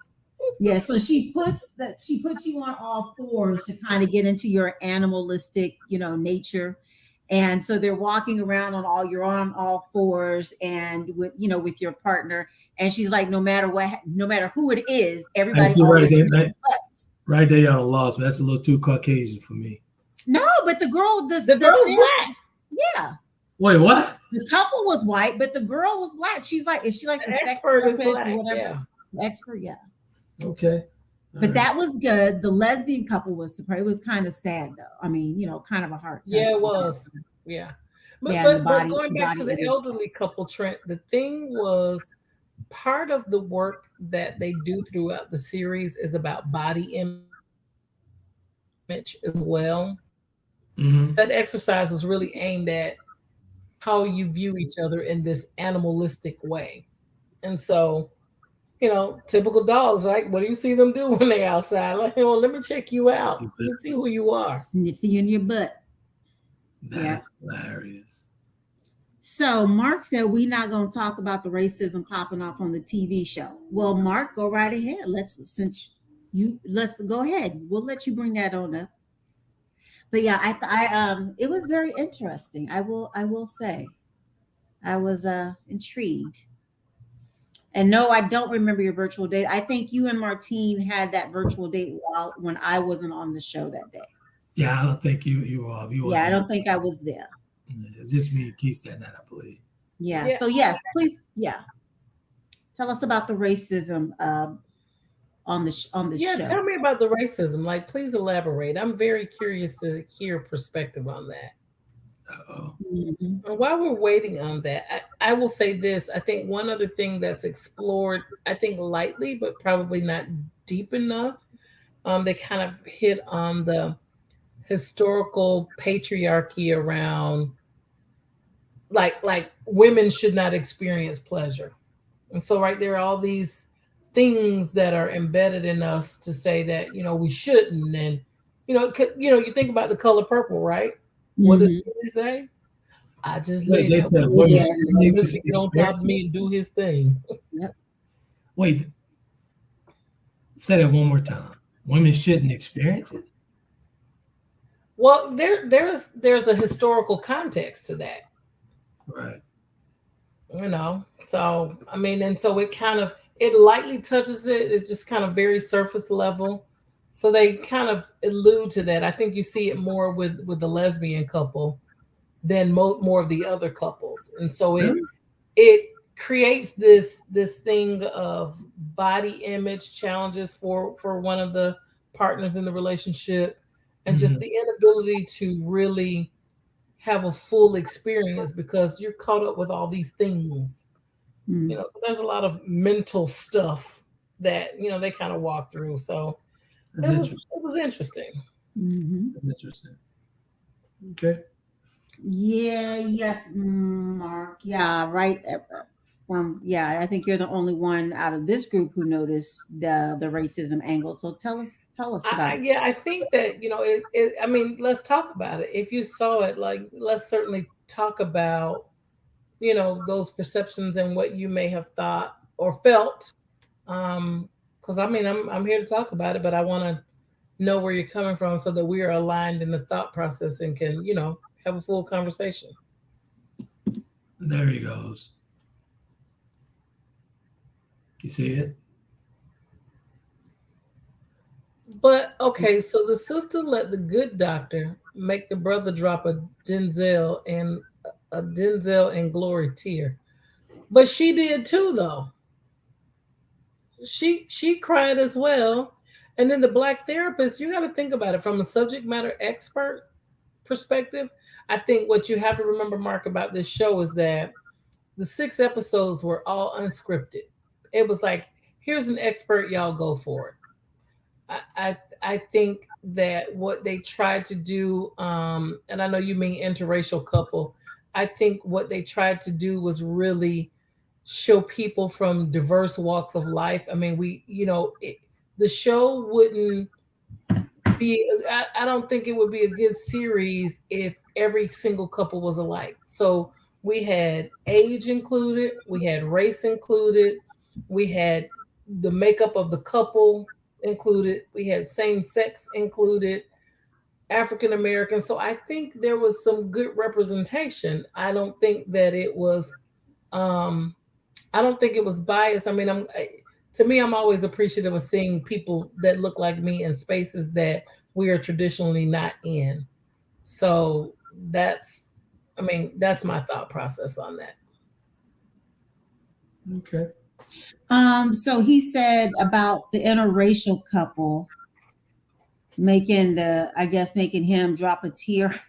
Speaker 4: Yeah, so she puts you on all fours to kind of get into your animalistic, nature. And so they're walking around on all fours and with your partner. And she's like, no matter who it is, everybody.
Speaker 3: Right there, y'all lost me. That's a little too Caucasian for me.
Speaker 4: No, but the girl,
Speaker 5: The girl's black.
Speaker 4: Yeah.
Speaker 3: Wait, what?
Speaker 4: The couple was white, but the girl was black. She's like, is she like the sex
Speaker 5: expert is
Speaker 4: therapist
Speaker 5: black,
Speaker 4: or whatever?
Speaker 5: yeah.
Speaker 4: The expert, yeah.
Speaker 3: Okay.
Speaker 4: But that was good. The lesbian couple was surprised. It was kind of sad though. I mean, kind of a heart.
Speaker 5: Yeah, it was. Yeah. But,
Speaker 4: Yeah,
Speaker 5: but going back to the elderly couple, Trent, the thing was part of the work that they do throughout the series is about body image as well.
Speaker 3: Mm-hmm.
Speaker 5: That exercise was really aimed at how you view each other in this animalistic way. And so, typical dogs, like, what do you see them do when they're outside? Like, let me check you out. Let's see who you are.
Speaker 4: Sniffing in your butt.
Speaker 3: That's hilarious.
Speaker 4: So Mark said we're not going to talk about the racism popping off on the TV show. Well, Mark, go right ahead. Let's go ahead. We'll let you bring that on up. But yeah, it was very interesting. I will say, I was intrigued. And no, I don't remember your virtual date. I think you and Martine had that virtual date when I wasn't on the show that day.
Speaker 3: Yeah, I don't think you were.
Speaker 4: Yeah, I don't think I was there.
Speaker 3: It's just me and Keith that night, I believe.
Speaker 4: Yeah. So yes, please, tell us about the racism on the show.
Speaker 5: Yeah, tell me about the racism. Like, please elaborate. I'm very curious to hear perspective on that.
Speaker 4: Mm-hmm.
Speaker 5: And while we're waiting on that, I will say this. I think one other thing that's explored, I think lightly, but probably not deep enough, they kind of hit on the historical patriarchy around like women should not experience pleasure. And so right there are all these things that are embedded in us to say that, we shouldn't. And, you think about the color purple, right?
Speaker 4: Mm-hmm.
Speaker 5: What does he say? I just let him get on top of me and do his thing.
Speaker 4: Yep.
Speaker 3: Wait, say that one more time. Women shouldn't experience it?
Speaker 5: Well, there's a historical context to that.
Speaker 3: Right.
Speaker 5: So I mean, and so it lightly touches it. It's just kind of very surface level. So they kind of allude to that. I think you see it more with the lesbian couple than more of the other couples. And so it creates this thing of body image challenges for one of the partners in the relationship, and just the inability to really have a full experience because you're caught up with all these things. So there's a lot of mental stuff that they kind of walk through. So it was interesting.
Speaker 4: Mm-hmm.
Speaker 3: Interesting. Okay.
Speaker 4: Yeah. Yes, Mark. Yeah. Right. I think you're the only one out of this group who noticed the racism angle. So tell us about it.
Speaker 5: Yeah, I think that I mean, let's talk about it. If you saw it, like, let's certainly talk about those perceptions and what you may have thought or felt. Because I mean, I'm here to talk about it, but I want to know where you're coming from so that we are aligned in the thought process and can have a full conversation.
Speaker 3: There he goes. You see it?
Speaker 5: But okay, so the sister let the good doctor make the brother drop a Denzel and Glory tear. But she did too, though. She cried as well. And then the black therapist, you got to think about it from a subject matter expert perspective. I think what you have to remember, Mark, about this show is that the 6 episodes were all unscripted. It was like, here's an expert, y'all go for it. I think that what they tried to do, and I know you mean interracial couple, I think what they tried to do was really show people from diverse walks of life. I mean, the show wouldn't be, I don't think it would be a good series if every single couple was alike. So we had age included, we had race included, we had the makeup of the couple included, we had same sex included, African American. So I think there was some good representation. I don't think that it was biased. I mean, to me, I'm always appreciative of seeing people that look like me in spaces that we are traditionally not in. So that's my thought process on that.
Speaker 3: Okay.
Speaker 4: So he said about the interracial couple making him drop a tear,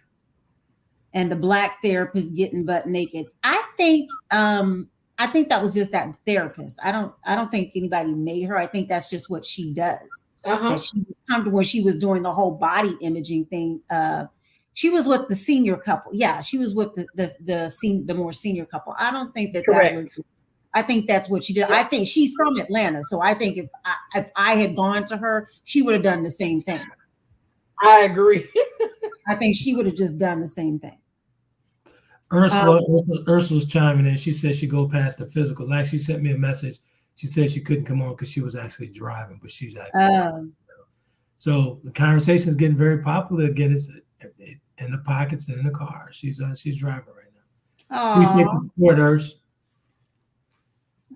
Speaker 4: and the black therapist getting butt naked. I think that was just that therapist. I don't think anybody made her. I think that's just what she does. That she was comfortable when she was doing the whole body imaging thing. She was with the senior couple. Yeah, she was with the more senior couple. I don't think that was. I think that's what she did. I think she's from Atlanta, so I think if I had gone to her, she would have done the same thing.
Speaker 5: I agree.
Speaker 4: I think she would have just done the same thing.
Speaker 3: Ursula's chiming in. She said she go past the physical. Like, she sent me a message. She said she couldn't come on because she was actually driving, but she's actually. So the conversation is getting very popular again. It's in the pockets and in the car. She's driving right now. Appreciate the support, Urs.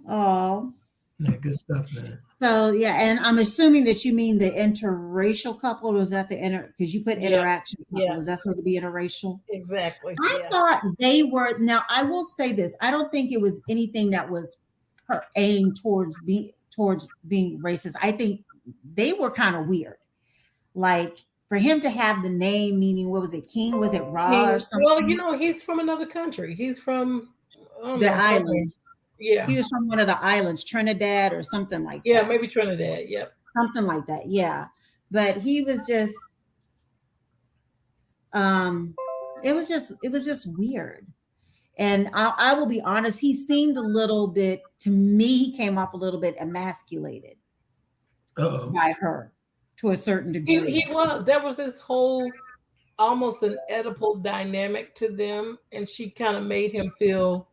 Speaker 4: Oh.
Speaker 3: Yeah, good stuff, man.
Speaker 4: So yeah, and I'm assuming that you mean the interracial couple, or was that because you put interaction couple?
Speaker 5: Yeah.
Speaker 4: Is that supposed to be interracial?
Speaker 5: Exactly.
Speaker 4: I thought they were. Now I will say this: I don't think it was anything that was aimed towards being racist. I think they were kind of weird. Like, for him to have the name, meaning, what was it, King? Was it Ra or something?
Speaker 5: Well, he's from another country. He's from
Speaker 4: the islands.
Speaker 5: Yeah.
Speaker 4: He was from one of the islands, Trinidad or something like that.
Speaker 5: Yeah, maybe Trinidad. Yep.
Speaker 4: Something like that. Yeah. But he was just, it was just weird. And I will be honest, he seemed a little bit, to me, he came off a little bit emasculated by her to a certain degree.
Speaker 5: He was. There was this whole almost an Oedipal dynamic to them, and she kind of made him feel,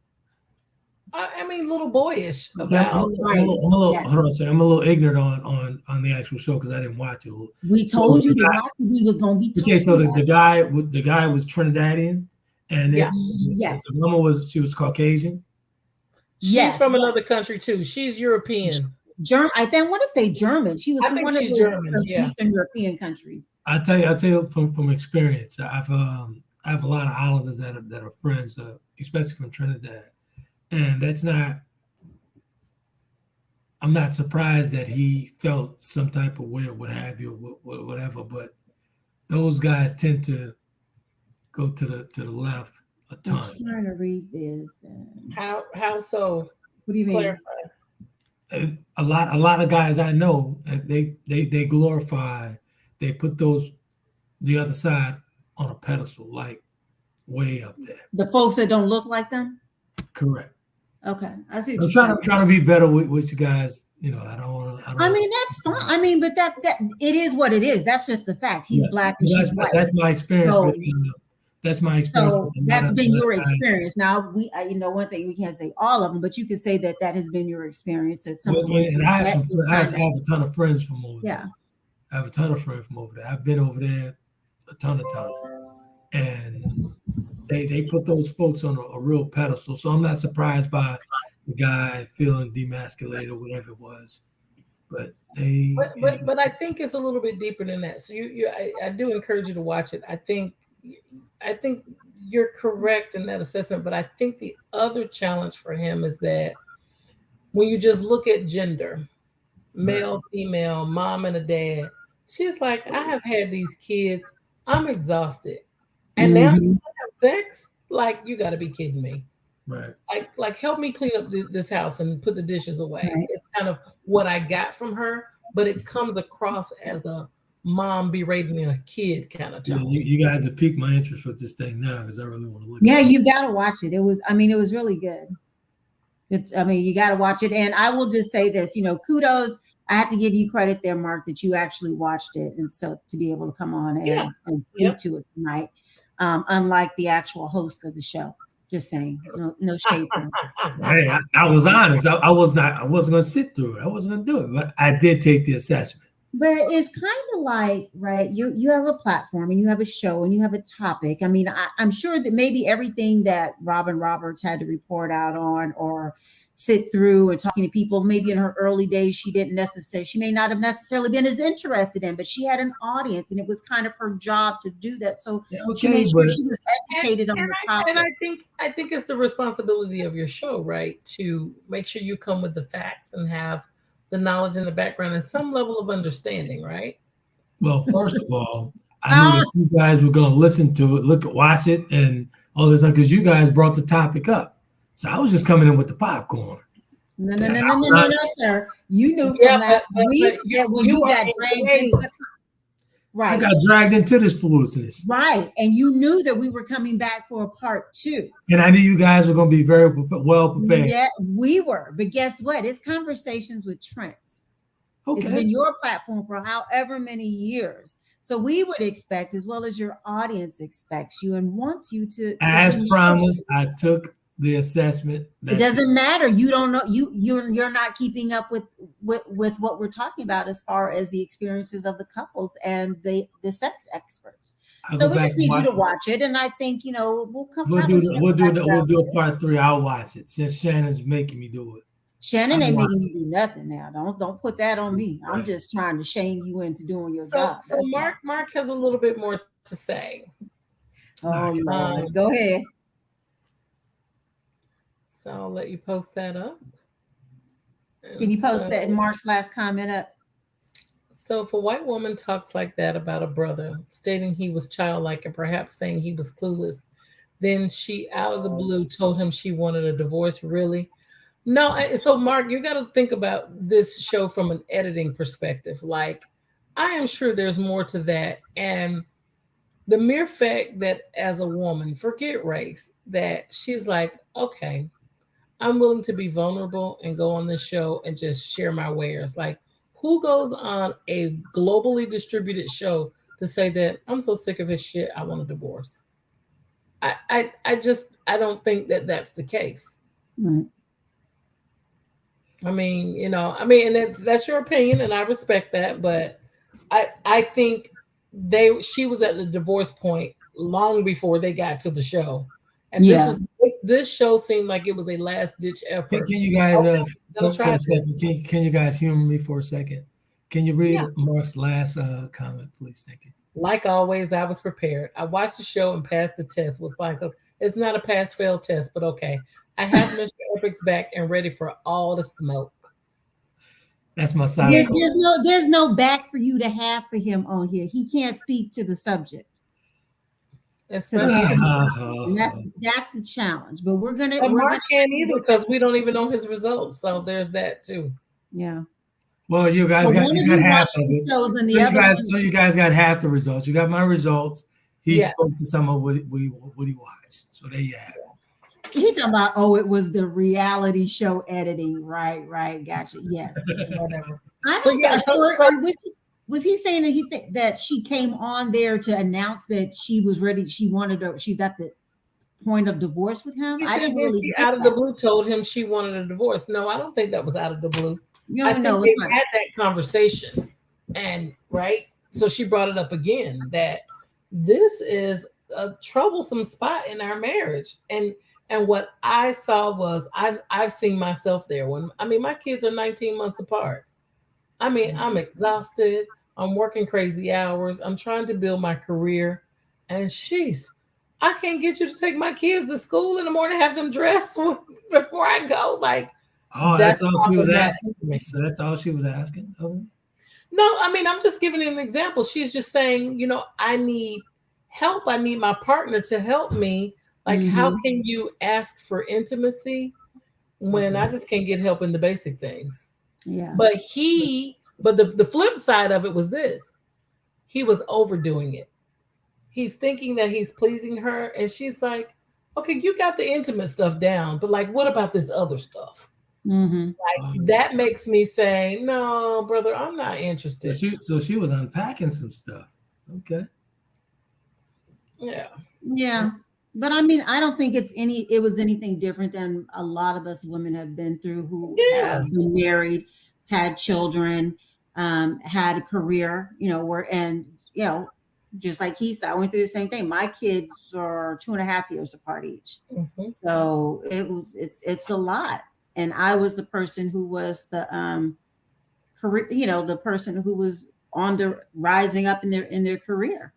Speaker 5: a little boyish about.
Speaker 3: Hold on a second. I'm a little ignorant on the actual show because I didn't watch it.
Speaker 4: We told you to watch it. We was going to be.
Speaker 3: Okay, so the guy was Trinidadian, and
Speaker 4: yes,
Speaker 3: the woman was Caucasian.
Speaker 5: She's from another country too. She's European.
Speaker 4: German. I want to say German. She was from one of those Eastern European countries.
Speaker 3: I'll tell you from experience. I have a lot of Islanders that are friends, especially from Trinidad. And I'm not surprised that he felt some type of way or what have you, or whatever, but those guys tend to go to the left a ton.
Speaker 4: I'm trying to read this.
Speaker 5: How so?
Speaker 4: What do you mean?
Speaker 5: Clarify.
Speaker 3: A lot of guys I know, they glorify, they put the other side on a pedestal, like way up there.
Speaker 4: The folks that don't look like them?
Speaker 3: Correct.
Speaker 4: Okay, I see.
Speaker 3: I'm trying to be better with you guys. You know, I don't want to.
Speaker 4: That's fine. But that it is what it is. That's just a fact. He's black and she's white.
Speaker 3: That's my experience.
Speaker 4: So,
Speaker 3: that's my experience.
Speaker 4: So that's been your experience. Now one thing, we can't say all of them, but you can say that has been your experience at some point.
Speaker 3: And I have a ton of friends from over there.
Speaker 4: Yeah,
Speaker 3: I have a ton of friends from over there. I've been over there a ton of times, and they put those folks on a real pedestal. So I'm not surprised by the guy feeling demasculated or whatever it was. But
Speaker 5: I think it's a little bit deeper than that. So I do encourage you to watch it. I think you're correct in that assessment, but I think the other challenge for him is that when you just look at gender, male, female, mom and a dad, she's like, I have had these kids, I'm exhausted. And now you have sex? Like, you got to be kidding me.
Speaker 3: Right.
Speaker 4: Like
Speaker 5: help me clean up this house and put the dishes away.
Speaker 4: Right.
Speaker 5: It's kind of what I got from her, but it comes across as a mom berating a kid kind of tone.
Speaker 3: You guys have piqued my interest with this thing now because I really want to look.
Speaker 4: Yeah, you got to watch it. It was really good. You got to watch it. And I will just say this, kudos. I have to give you credit there, Mark, that you actually watched it, and so to be able to come on and speak to it tonight. Unlike the actual host of the show. Just saying, no shade.
Speaker 3: Hey, I was honest. I wasn't going to sit through it. I wasn't going to do it, but I did take the assessment.
Speaker 4: But it's kind of like, right, you have a platform and you have a show and you have a topic. I'm sure that maybe everything that Robin Roberts had to report out on or sit through and talking to people. Maybe in her early days, she may not have necessarily been as interested in, but she had an audience, and it was kind of her job to do that. So she made sure she was educated on the topic.
Speaker 5: And I think it's the responsibility of your show, right, to make sure you come with the facts and have the knowledge and the background and some level of understanding, right?
Speaker 3: Well, first of all, I knew that you guys were going to listen to it, watch it, and all this stuff because you guys brought the topic up. So I was just coming in with the popcorn.
Speaker 4: No, sir. You knew from last week that when you got dragged into right.
Speaker 3: I got dragged into this foolishness.
Speaker 4: Right. And you knew that we were coming back for a part 2.
Speaker 3: And I knew you guys were going to be very well prepared.
Speaker 4: Yeah, we were. But guess what? It's Conversations with Trent. Okay. It's been your platform for however many years. So we would expect, as well as your audience expects you and wants you to
Speaker 3: as promised, I took the assessment.
Speaker 4: It doesn't matter. You don't know. You're not keeping up with what we're talking about as far as the experiences of the couples and the sex experts. So we just need you to watch it, and I think we'll come.
Speaker 3: We'll do a part 3. I'll watch it since Shannon's making me do it.
Speaker 4: Shannon ain't making you do nothing now. Don't put that on me. I'm just trying to shame you into doing your job.
Speaker 5: So Mark has a little bit more to say.
Speaker 4: Oh, Lord. Go ahead.
Speaker 5: So I'll let you post that up.
Speaker 4: Can you post that Mark's last comment up?
Speaker 5: So if a white woman talks like that about a brother, stating he was childlike and perhaps saying he was clueless, then she out of the blue told him she wanted a divorce, really? No, so Mark, you got to think about this show from an editing perspective. Like, I am sure there's more to that. And the mere fact that as a woman, forget race, that she's like, okay, I'm willing to be vulnerable and go on this show and just share my wares. Like, who goes on a globally distributed show to say that I'm so sick of his shit, I want a divorce? I don't think that that's the case.
Speaker 4: Right.
Speaker 5: I mean, and that's your opinion, and I respect that. But I think she was at the divorce point long before they got to the show, and this show seemed like it was a last ditch effort.
Speaker 3: Can you guys Can you guys humor me for a second? Can you read Mark's last comment, please? Thank you.
Speaker 5: Like always, I was prepared. I watched the show and passed the test with flying colors. It's not a pass-fail test, but okay. I have Mr. Epic's back and ready for all the smoke.
Speaker 3: That's my side.
Speaker 4: There's no back for you to have for him on here. He can't speak to the subject.
Speaker 5: Especially
Speaker 4: that's the challenge. But we're gonna.
Speaker 5: Mark can't either because we don't even know his results. So there's that too.
Speaker 4: Yeah.
Speaker 3: Well, you guys got half of it. So you guys got half the results. You got my results. He spoke to some of what he watched. So there you have it.
Speaker 4: He's talking about, it was the reality show editing. Right. Gotcha. Yes. Whatever. Was he saying that that she came on there to announce that she was ready? She's at the point of divorce with him? I didn't really
Speaker 5: she out of the blue told him she wanted a divorce. No, I don't think that was out of the blue. I think they had that conversation, and so she brought it up again that this is a troublesome spot in our marriage, and what I saw was I've seen myself there. My kids are 19 months apart. I'm exhausted. I'm working crazy hours. I'm trying to build my career, and I can't get you to take my kids to school in the morning, have them dressed before I go. Like,
Speaker 3: that's all she was asking. So that's all she was asking. Oh.
Speaker 5: No, I'm just giving an example. She's just saying, I need help. I need my partner to help me. Like, how can you ask for intimacy when I just can't get help in the basic things?
Speaker 4: Yeah.
Speaker 5: But the flip side of it was this. He was overdoing it. He's thinking that he's pleasing her. And she's like, okay, you got the intimate stuff down, but like, what about this other stuff?
Speaker 4: Mm-hmm.
Speaker 5: Like, that makes me say, no, brother, I'm not interested.
Speaker 3: So she was unpacking some stuff. Okay.
Speaker 5: Yeah.
Speaker 4: Yeah. But I don't think it was anything different than a lot of us women have been through who have been married, had children, had a career, just like he said, I went through the same thing. My kids are 2.5 years apart each.
Speaker 5: Mm-hmm.
Speaker 4: So it's a lot. and I was the person who was the career, the person who was on the rising up in their career.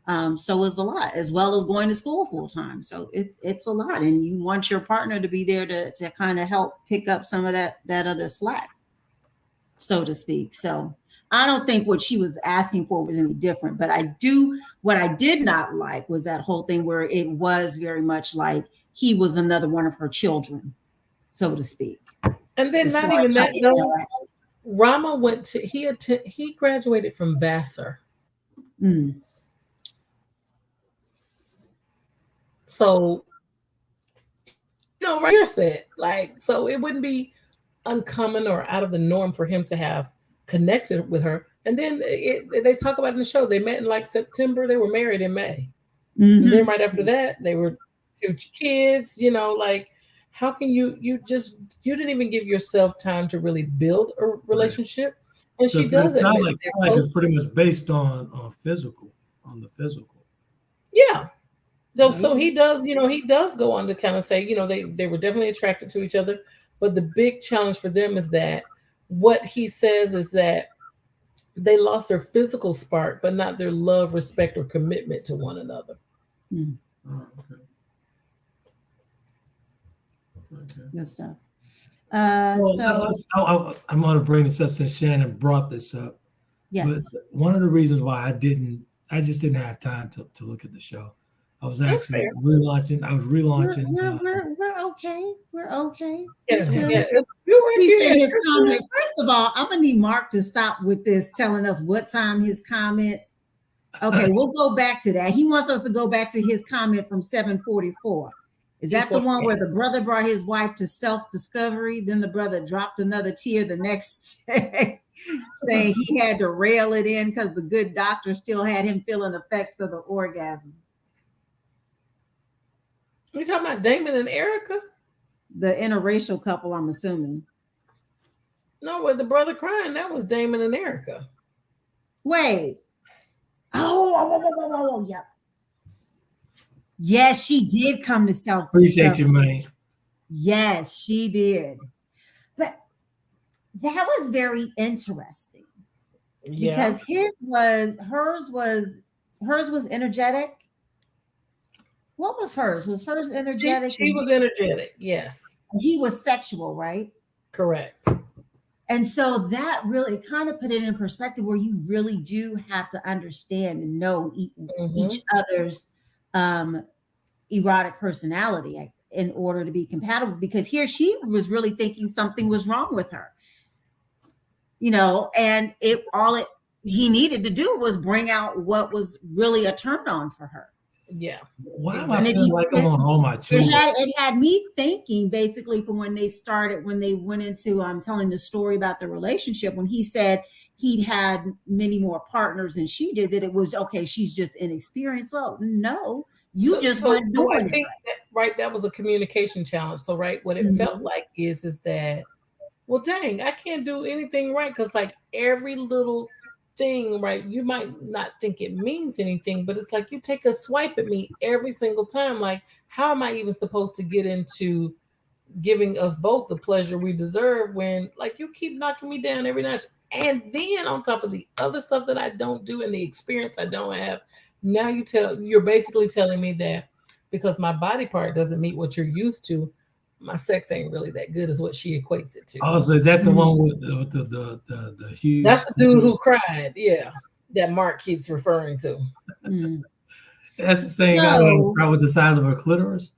Speaker 4: So it was a lot, as well as going to school full time. So it's a lot, and you want your partner to be there to kind of help pick up some of that other slack, so to speak. So I don't think what she was asking for was any different, but what I did not like was that whole thing where it was very much like he was another one of her children, so to speak.
Speaker 5: And then not even that, though. Rama he graduated from Vassar.
Speaker 4: Mm.
Speaker 5: So, right here said, like, so it wouldn't be uncommon or out of the norm for him to have connected with her. And then they talk about in the show, they met in like September, they were married in May. Mm-hmm. And then right after that, they were 2 kids, like, how can you didn't even give yourself time to really build a relationship. And so she does it.
Speaker 3: Like it's pretty much based on the physical.
Speaker 5: Yeah. So he does, he does go on to kind of say, they were definitely attracted to each other. But the big challenge for them is that what he says is that they lost their physical spark, but not their love, respect, or commitment to one another.
Speaker 4: Mm. Oh, okay. Good stuff. I'm
Speaker 3: going to bring this up since Shannon brought this up.
Speaker 4: Yes.
Speaker 3: But one of the reasons why I just didn't have time to look at the show. I was actually relaunching.
Speaker 4: We're okay. We're okay.
Speaker 5: Yeah.
Speaker 4: First of all, I'm gonna need Mark to stop with this, telling us what time his comments. Okay, we'll go back to that. He wants us to go back to his comment from 7:44. Is that the one where the brother brought his wife to self-discovery? Then the brother dropped another tear the next day, saying he had to rail it in because the good doctor still had him feeling effects of the orgasm.
Speaker 5: You talking about Damon and Erica?
Speaker 4: The interracial couple, I'm assuming.
Speaker 5: No, with the brother crying, that was Damon and Erica.
Speaker 4: Wait. Oh, yeah. Yes, she did come to self-discovery.
Speaker 3: Appreciate you, man.
Speaker 4: Yes, she did. But that was very interesting. Yeah. Because hers was energetic. What was hers? Was hers energetic?
Speaker 5: She was energetic, yes.
Speaker 4: He was sexual, right?
Speaker 5: Correct.
Speaker 4: And so that really kind of put it in perspective where you really do have to understand and know each other's erotic personality in order to be compatible, because here she was really thinking something was wrong with her, and he needed to do was bring out what was really a turn on for her.
Speaker 5: Yeah.
Speaker 3: Why am I feeling like I'm on all my children?
Speaker 4: It had me thinking, basically, from when they went into telling the story about the relationship, when he said he'd had many more partners than she did, that it was okay, she's just inexperienced. Well, no, you just weren't doing it.
Speaker 5: Right. That was a communication challenge. So what it felt like is that, well, dang, I can't do anything right, because like every little thing, right, you might not think it means anything, but it's like you take a swipe at me every single time. Like, how am I even supposed to get into giving us both the pleasure we deserve when, like, you keep knocking me down every night? And then on top of the other stuff that I don't do and the experience I don't have, now you're basically telling me that because my body part doesn't meet what you're used to, my sex ain't really that good, is what she equates it to.
Speaker 3: Oh, so is that the one with the huge?
Speaker 5: That's the dude who cried. Yeah, that Mark keeps referring to.
Speaker 3: That's the same guy who cried with the size of her clitoris.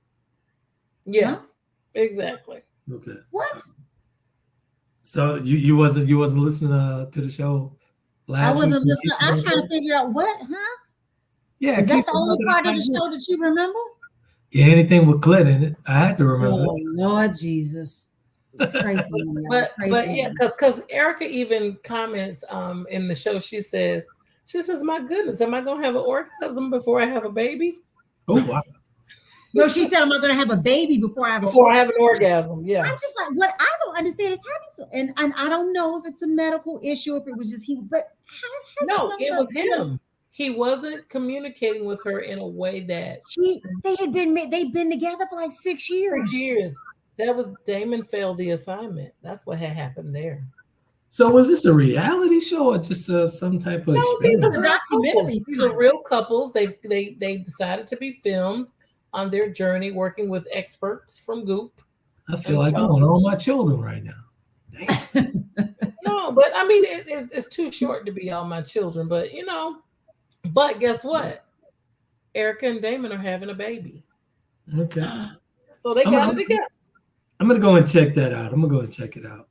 Speaker 5: Yes, exactly.
Speaker 3: Okay.
Speaker 4: What?
Speaker 3: So you wasn't listening to the show last week?
Speaker 4: I wasn't listening. I'm trying to figure out what, huh?
Speaker 3: Yeah.
Speaker 4: Is that the only part of the show that you remember?
Speaker 3: Yeah, anything with clit in it, I had to remember.
Speaker 4: Oh, Lord Jesus.
Speaker 5: But yeah, because Erica even comments in the show, she says, my goodness, am I gonna have an orgasm before I have a baby?
Speaker 3: Oh, wow.
Speaker 4: No, she said, am I gonna have a baby before I have
Speaker 5: an orgasm? Yeah.
Speaker 4: I'm just like, what I don't understand is how this, and I don't know if it's a medical issue, if it was just he, but
Speaker 5: no, it was him. He wasn't communicating with her in a way that
Speaker 4: they'd been together for like 6 years.
Speaker 5: 6 years. That was Damon failed the assignment. That's what had happened there.
Speaker 3: So was this a reality show or just some type of
Speaker 5: No, these
Speaker 3: experiment?
Speaker 5: are real couples. These are real couples. They decided to be filmed on their journey working with experts from Goop.
Speaker 3: I feel like I want all my children right now. Damn.
Speaker 5: No, but I mean, it's too short to be all my children. But but guess what? Erica and Damon are having a baby.
Speaker 3: Okay.
Speaker 5: So they got it together.
Speaker 3: I'm gonna go and check that out. I'm gonna go and check it out.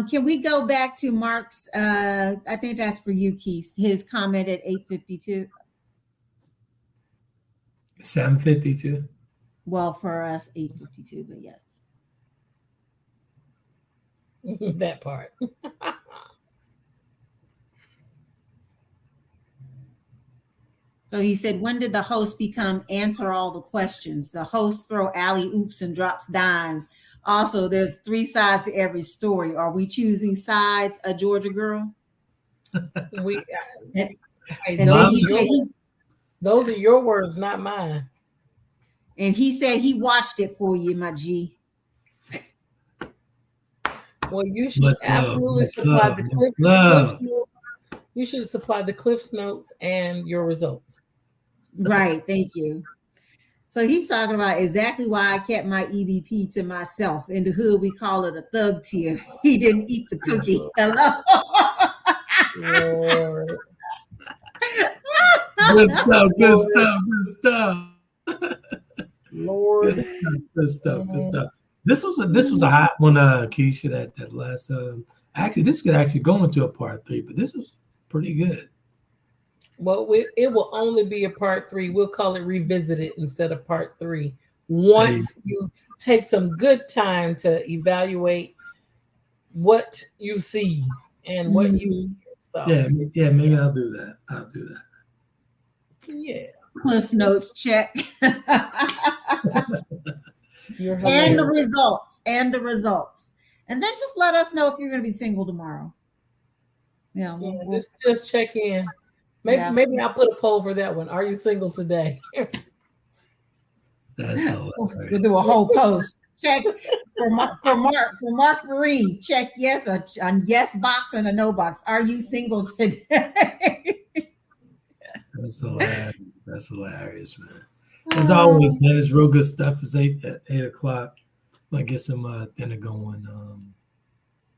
Speaker 4: Can we go back to Mark's? I think that's for you, Keith. His comment at 8:52.
Speaker 3: 7:52.
Speaker 4: Well, for us, 8:52. But yes.
Speaker 5: That part.
Speaker 4: So he said, when did the host become answer all the questions? The host throw alley oops and drops dimes. Also, there's 3 sides to every story. Are we choosing sides, a Georgia girl?
Speaker 5: We those are your words, not mine.
Speaker 4: And he said he watched it for you, my G.
Speaker 5: Well, you should absolutely supply the Cliff Notes. You should supply the Cliff Notes and your results.
Speaker 4: Right. Thank you. So he's talking about exactly why I kept my EVP to myself. In the hood, we call it a thug tier. He didn't eat the cookie. Hello.
Speaker 5: Lord.
Speaker 3: Good stuff. Good stuff. Good stuff.
Speaker 5: Lord.
Speaker 3: Good stuff. This was a hot one, Keisha. That last. Actually, this could actually go into a part 3, but this was pretty good.
Speaker 5: Well, it will only be a part 3. We'll call it revisited instead of part 3. Once you take some good time to evaluate what you see and what you hear. So
Speaker 3: yeah, maybe I'll do that.
Speaker 5: Yeah.
Speaker 4: Cliff Notes check. And the results. And then just let us know if you're going to be single tomorrow. We'll
Speaker 5: just check in. Maybe I'll put a poll for that one. Are you single today?
Speaker 3: That's hilarious.
Speaker 4: We'll do a whole post. Check for Mark Marie. Check yes, a yes box and a no box. Are you single today?
Speaker 3: That's hilarious, man. As always, man, it's real good stuff. It's 8 o'clock. I'm gonna get some dinner going.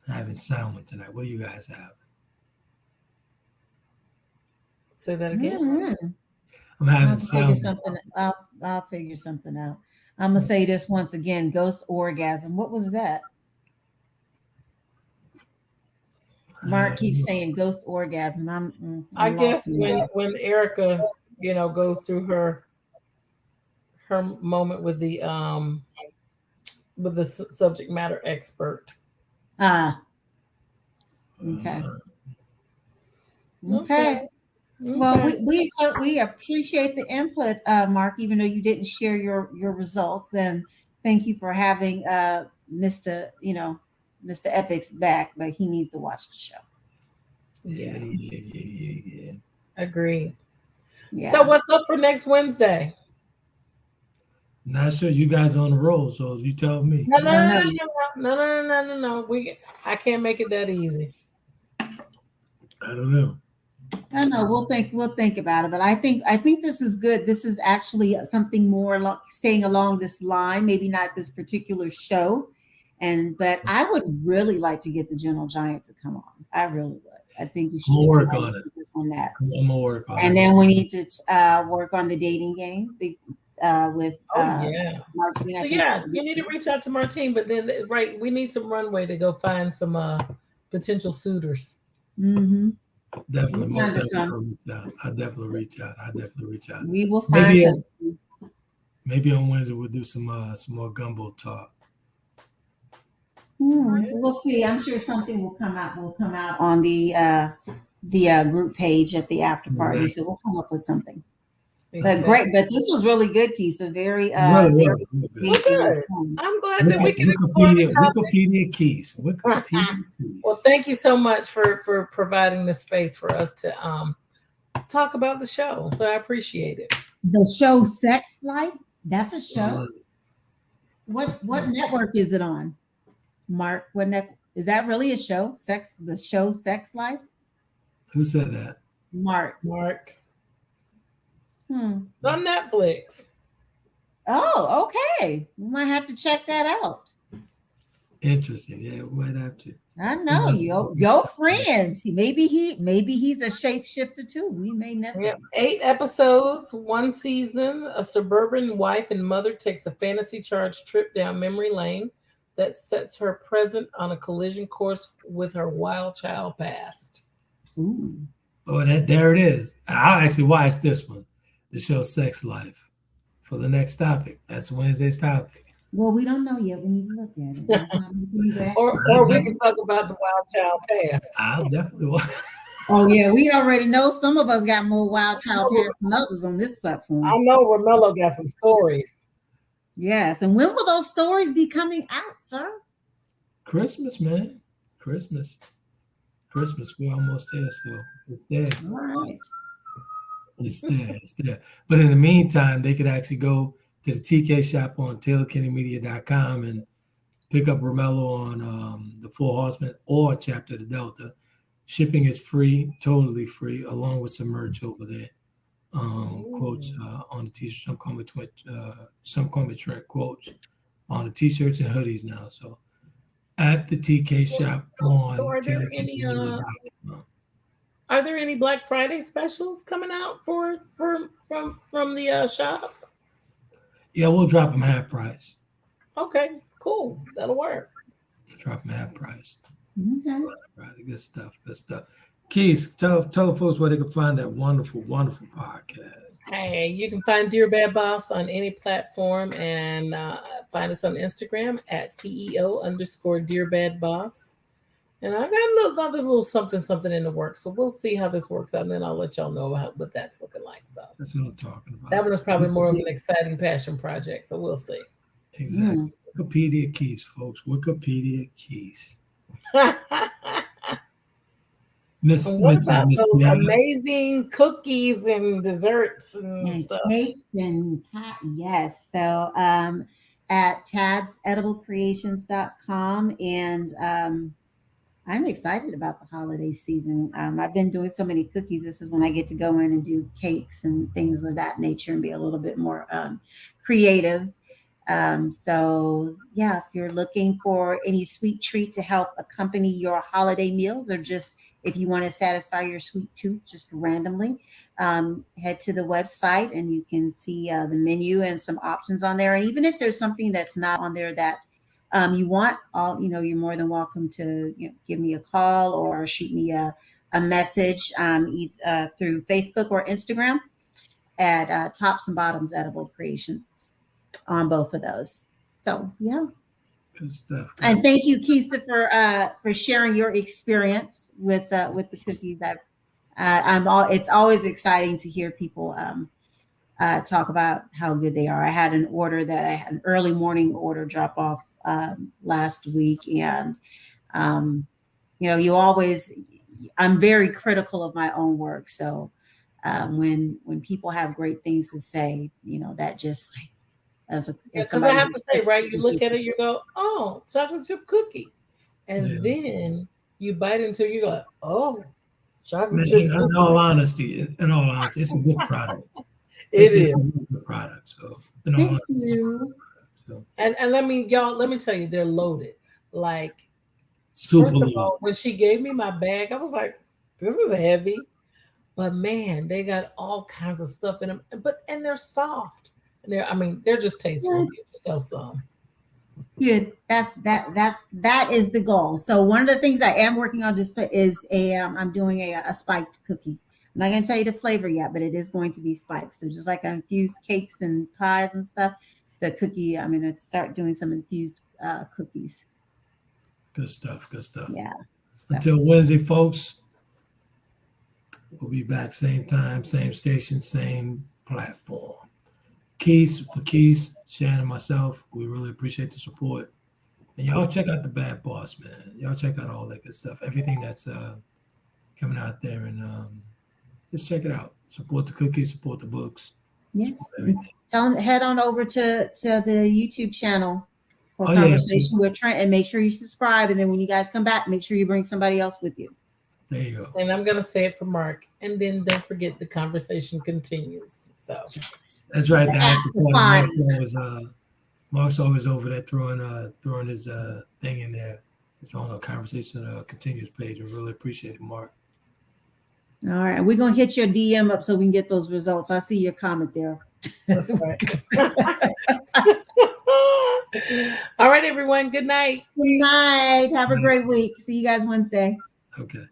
Speaker 3: Having salmon tonight. What do you guys have?
Speaker 5: Say that again.
Speaker 4: Mm-hmm.
Speaker 3: I'm having salmon.
Speaker 4: I'll figure something out. I'm gonna say this once again. Ghost orgasm. What was that? Mark keeps saying ghost orgasm.
Speaker 5: I guess when Erica, goes through her moment with the subject matter expert.
Speaker 4: Okay. Well, we certainly appreciate the input, Mark, even though you didn't share your results. And thank you for having Mr. Epic's back, but he needs to watch the show.
Speaker 3: Yeah.
Speaker 5: Agreed.
Speaker 4: Yeah.
Speaker 5: So what's up for next Wednesday?
Speaker 3: Not sure. You guys on the roll, so you tell me.
Speaker 5: No. I can't make it that easy.
Speaker 3: I don't know.
Speaker 4: I know. We'll think about it, but I think this is good. This is actually something more staying along this line. Maybe not this particular show, but I would really like to get the Gentle Giant to come on. I really would. I think you should
Speaker 3: work on it.
Speaker 4: On that.
Speaker 3: I'm gonna work on it.
Speaker 4: And then we need to work on the dating game with Martine.
Speaker 5: So you need to reach out to Martine, but then we need some runway to go find some potential suitors.
Speaker 4: Mm-hmm.
Speaker 3: Definitely. I'll definitely reach out.
Speaker 4: We will find
Speaker 3: maybe on Wednesday we'll do some more gumbo talk.
Speaker 4: We'll see. I'm sure something will come out on the group page at the after party. Right. So we'll come up with something. But great. But this was really good, Keisa. Very good.
Speaker 5: I'm glad that we can
Speaker 3: Wikipedia keys.
Speaker 5: Well, thank you so much for providing the space for us to talk about the show. So I appreciate it.
Speaker 4: The show Sex Life. That's a show. What network is it on? Mark, what is that really a show? The show Sex Life?
Speaker 3: Who said that?
Speaker 4: Mark.
Speaker 5: It's on Netflix.
Speaker 4: Oh, okay. We might have to check that out.
Speaker 3: Interesting. Yeah, we might have to.
Speaker 4: I know your friends. Maybe he's a shapeshifter too. We may never.
Speaker 5: Yep. 8 episodes, 1 season. A suburban wife and mother takes a fantasy-charged trip down memory lane that sets her present on a collision course with her wild child past.
Speaker 4: Ooh.
Speaker 3: Oh, there it is. I'll actually watch this one, the show Sex Life, for the next topic. That's Wednesday's topic.
Speaker 4: Well, we don't know yet. We need to look at it.
Speaker 5: or we can talk about the wild child past.
Speaker 3: I'll definitely watch.
Speaker 4: Oh, yeah. We already know some of us got more wild child past than others on this platform.
Speaker 5: I know Romello got some stories.
Speaker 4: Yes. And when will those stories be coming out, sir?
Speaker 3: Christmas, man. Christmas. We're almost there, so it's there.
Speaker 4: All right.
Speaker 3: It's there. But in the meantime, they could actually go to the TK shop on taylorkennymedia.com and pick up Romello on the Four Horsemen or Chapter of the Delta. Shipping is free, totally free, along with some merch over there. Quotes on the t-shirt. Some call me Trent quotes on the t-shirts and hoodies now. So at the TK shop on taylorkennymedia.com.
Speaker 5: Are there any Black Friday specials coming out from the shop?
Speaker 3: Yeah, we'll drop them half price.
Speaker 5: Okay, cool. That'll work.
Speaker 3: Drop them half price.
Speaker 4: Okay.
Speaker 3: Right, good stuff. Keys, tell folks where they can find that wonderful podcast.
Speaker 5: Hey, you can find Dear Bad Boss on any platform and find us on Instagram at CEO_Dear Bad Boss. And I got another little something in the works. So we'll see how this works out. And then I'll let y'all know what that's looking like. So
Speaker 3: that's what I'm talking about.
Speaker 5: That one is probably more of an exciting passion project. So we'll see.
Speaker 3: Exactly. Wikipedia keys, folks. Wikipedia keys.
Speaker 5: What about those amazing cookies and desserts and stuff?
Speaker 4: Cake and pie, yes. So at tabsediblecreations.com and I'm excited about the holiday season. I've been doing so many cookies. This is when I get to go in and do cakes and things of that nature and be a little bit more creative. So yeah, if you're looking for any sweet treat to help accompany your holiday meals, or just if you want to satisfy your sweet tooth just randomly, head to the website and you can see the menu and some options on there. And even if there's something that's not on there that you want, you're more than welcome to give me a call or shoot me a message either through Facebook or Instagram at Tops and Bottoms Edible Creations on both of those. So yeah.
Speaker 3: Good stuff.
Speaker 4: And thank you, Kesia, for sharing your experience with the cookies. It's always exciting to hear people talk about how good they are. I had an early morning order drop off last week, and I'm very critical of my own work. So when people have great things to say, that just
Speaker 5: because I have to say, right, you look at it, you go, oh, chocolate chip cookie, and then you bite into it, you go, oh, chocolate chip cookie.
Speaker 3: In all honesty, it's a good product.
Speaker 5: It is
Speaker 3: a good product. So
Speaker 4: thank you.
Speaker 5: And let me tell you, they're loaded. Like,
Speaker 3: super
Speaker 5: first of all, when she gave me my bag, I was like, this is heavy. But man, they got all kinds of stuff in them. And they're soft. And they're just tasteful. Get yourself some.
Speaker 4: Good. That is the goal. So one of the things I am working on is I'm doing a spiked cookie. I'm not going to tell you the flavor yet, but it is going to be spiked. So just like I infuse cakes and pies and stuff, the cookie, I'm going to start doing some infused cookies.
Speaker 3: Good stuff.
Speaker 4: Yeah.
Speaker 3: Until Wednesday, folks, we'll be back same time, same station, same platform. Keys, Shannon, and myself, we really appreciate the support. And y'all check out the Bad Boss, man. Y'all check out all that good stuff. Everything that's coming out there, and just check it out. Support the cookies, support the books.
Speaker 4: Yes. Tell them, head on over to the YouTube channel for Conversation with Trent, and make sure you subscribe. And then when you guys come back, make sure you bring somebody else with you.
Speaker 3: There you go.
Speaker 5: And I'm going to say it for Mark. And then don't forget the conversation continues. So
Speaker 3: that's right. Mark's always over there throwing his thing in there. It's on the conversation continues page. I really appreciate it, Mark.
Speaker 4: All right. We're going to hit your DM up so we can get those results. I see your comment there.
Speaker 5: That's right. All right, everyone. Good night.
Speaker 4: Good night. Have a great week. See you guys Wednesday.
Speaker 3: Okay.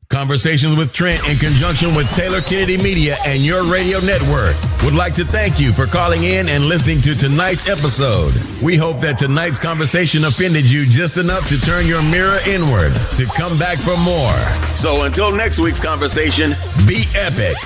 Speaker 2: Conversations with Trent in conjunction with Taylor Kennedy Media and your radio network would like to thank you for calling in and listening to tonight's episode. We hope that tonight's conversation offended you just enough to turn your mirror inward to come back for more. So until next week's conversation, be epic.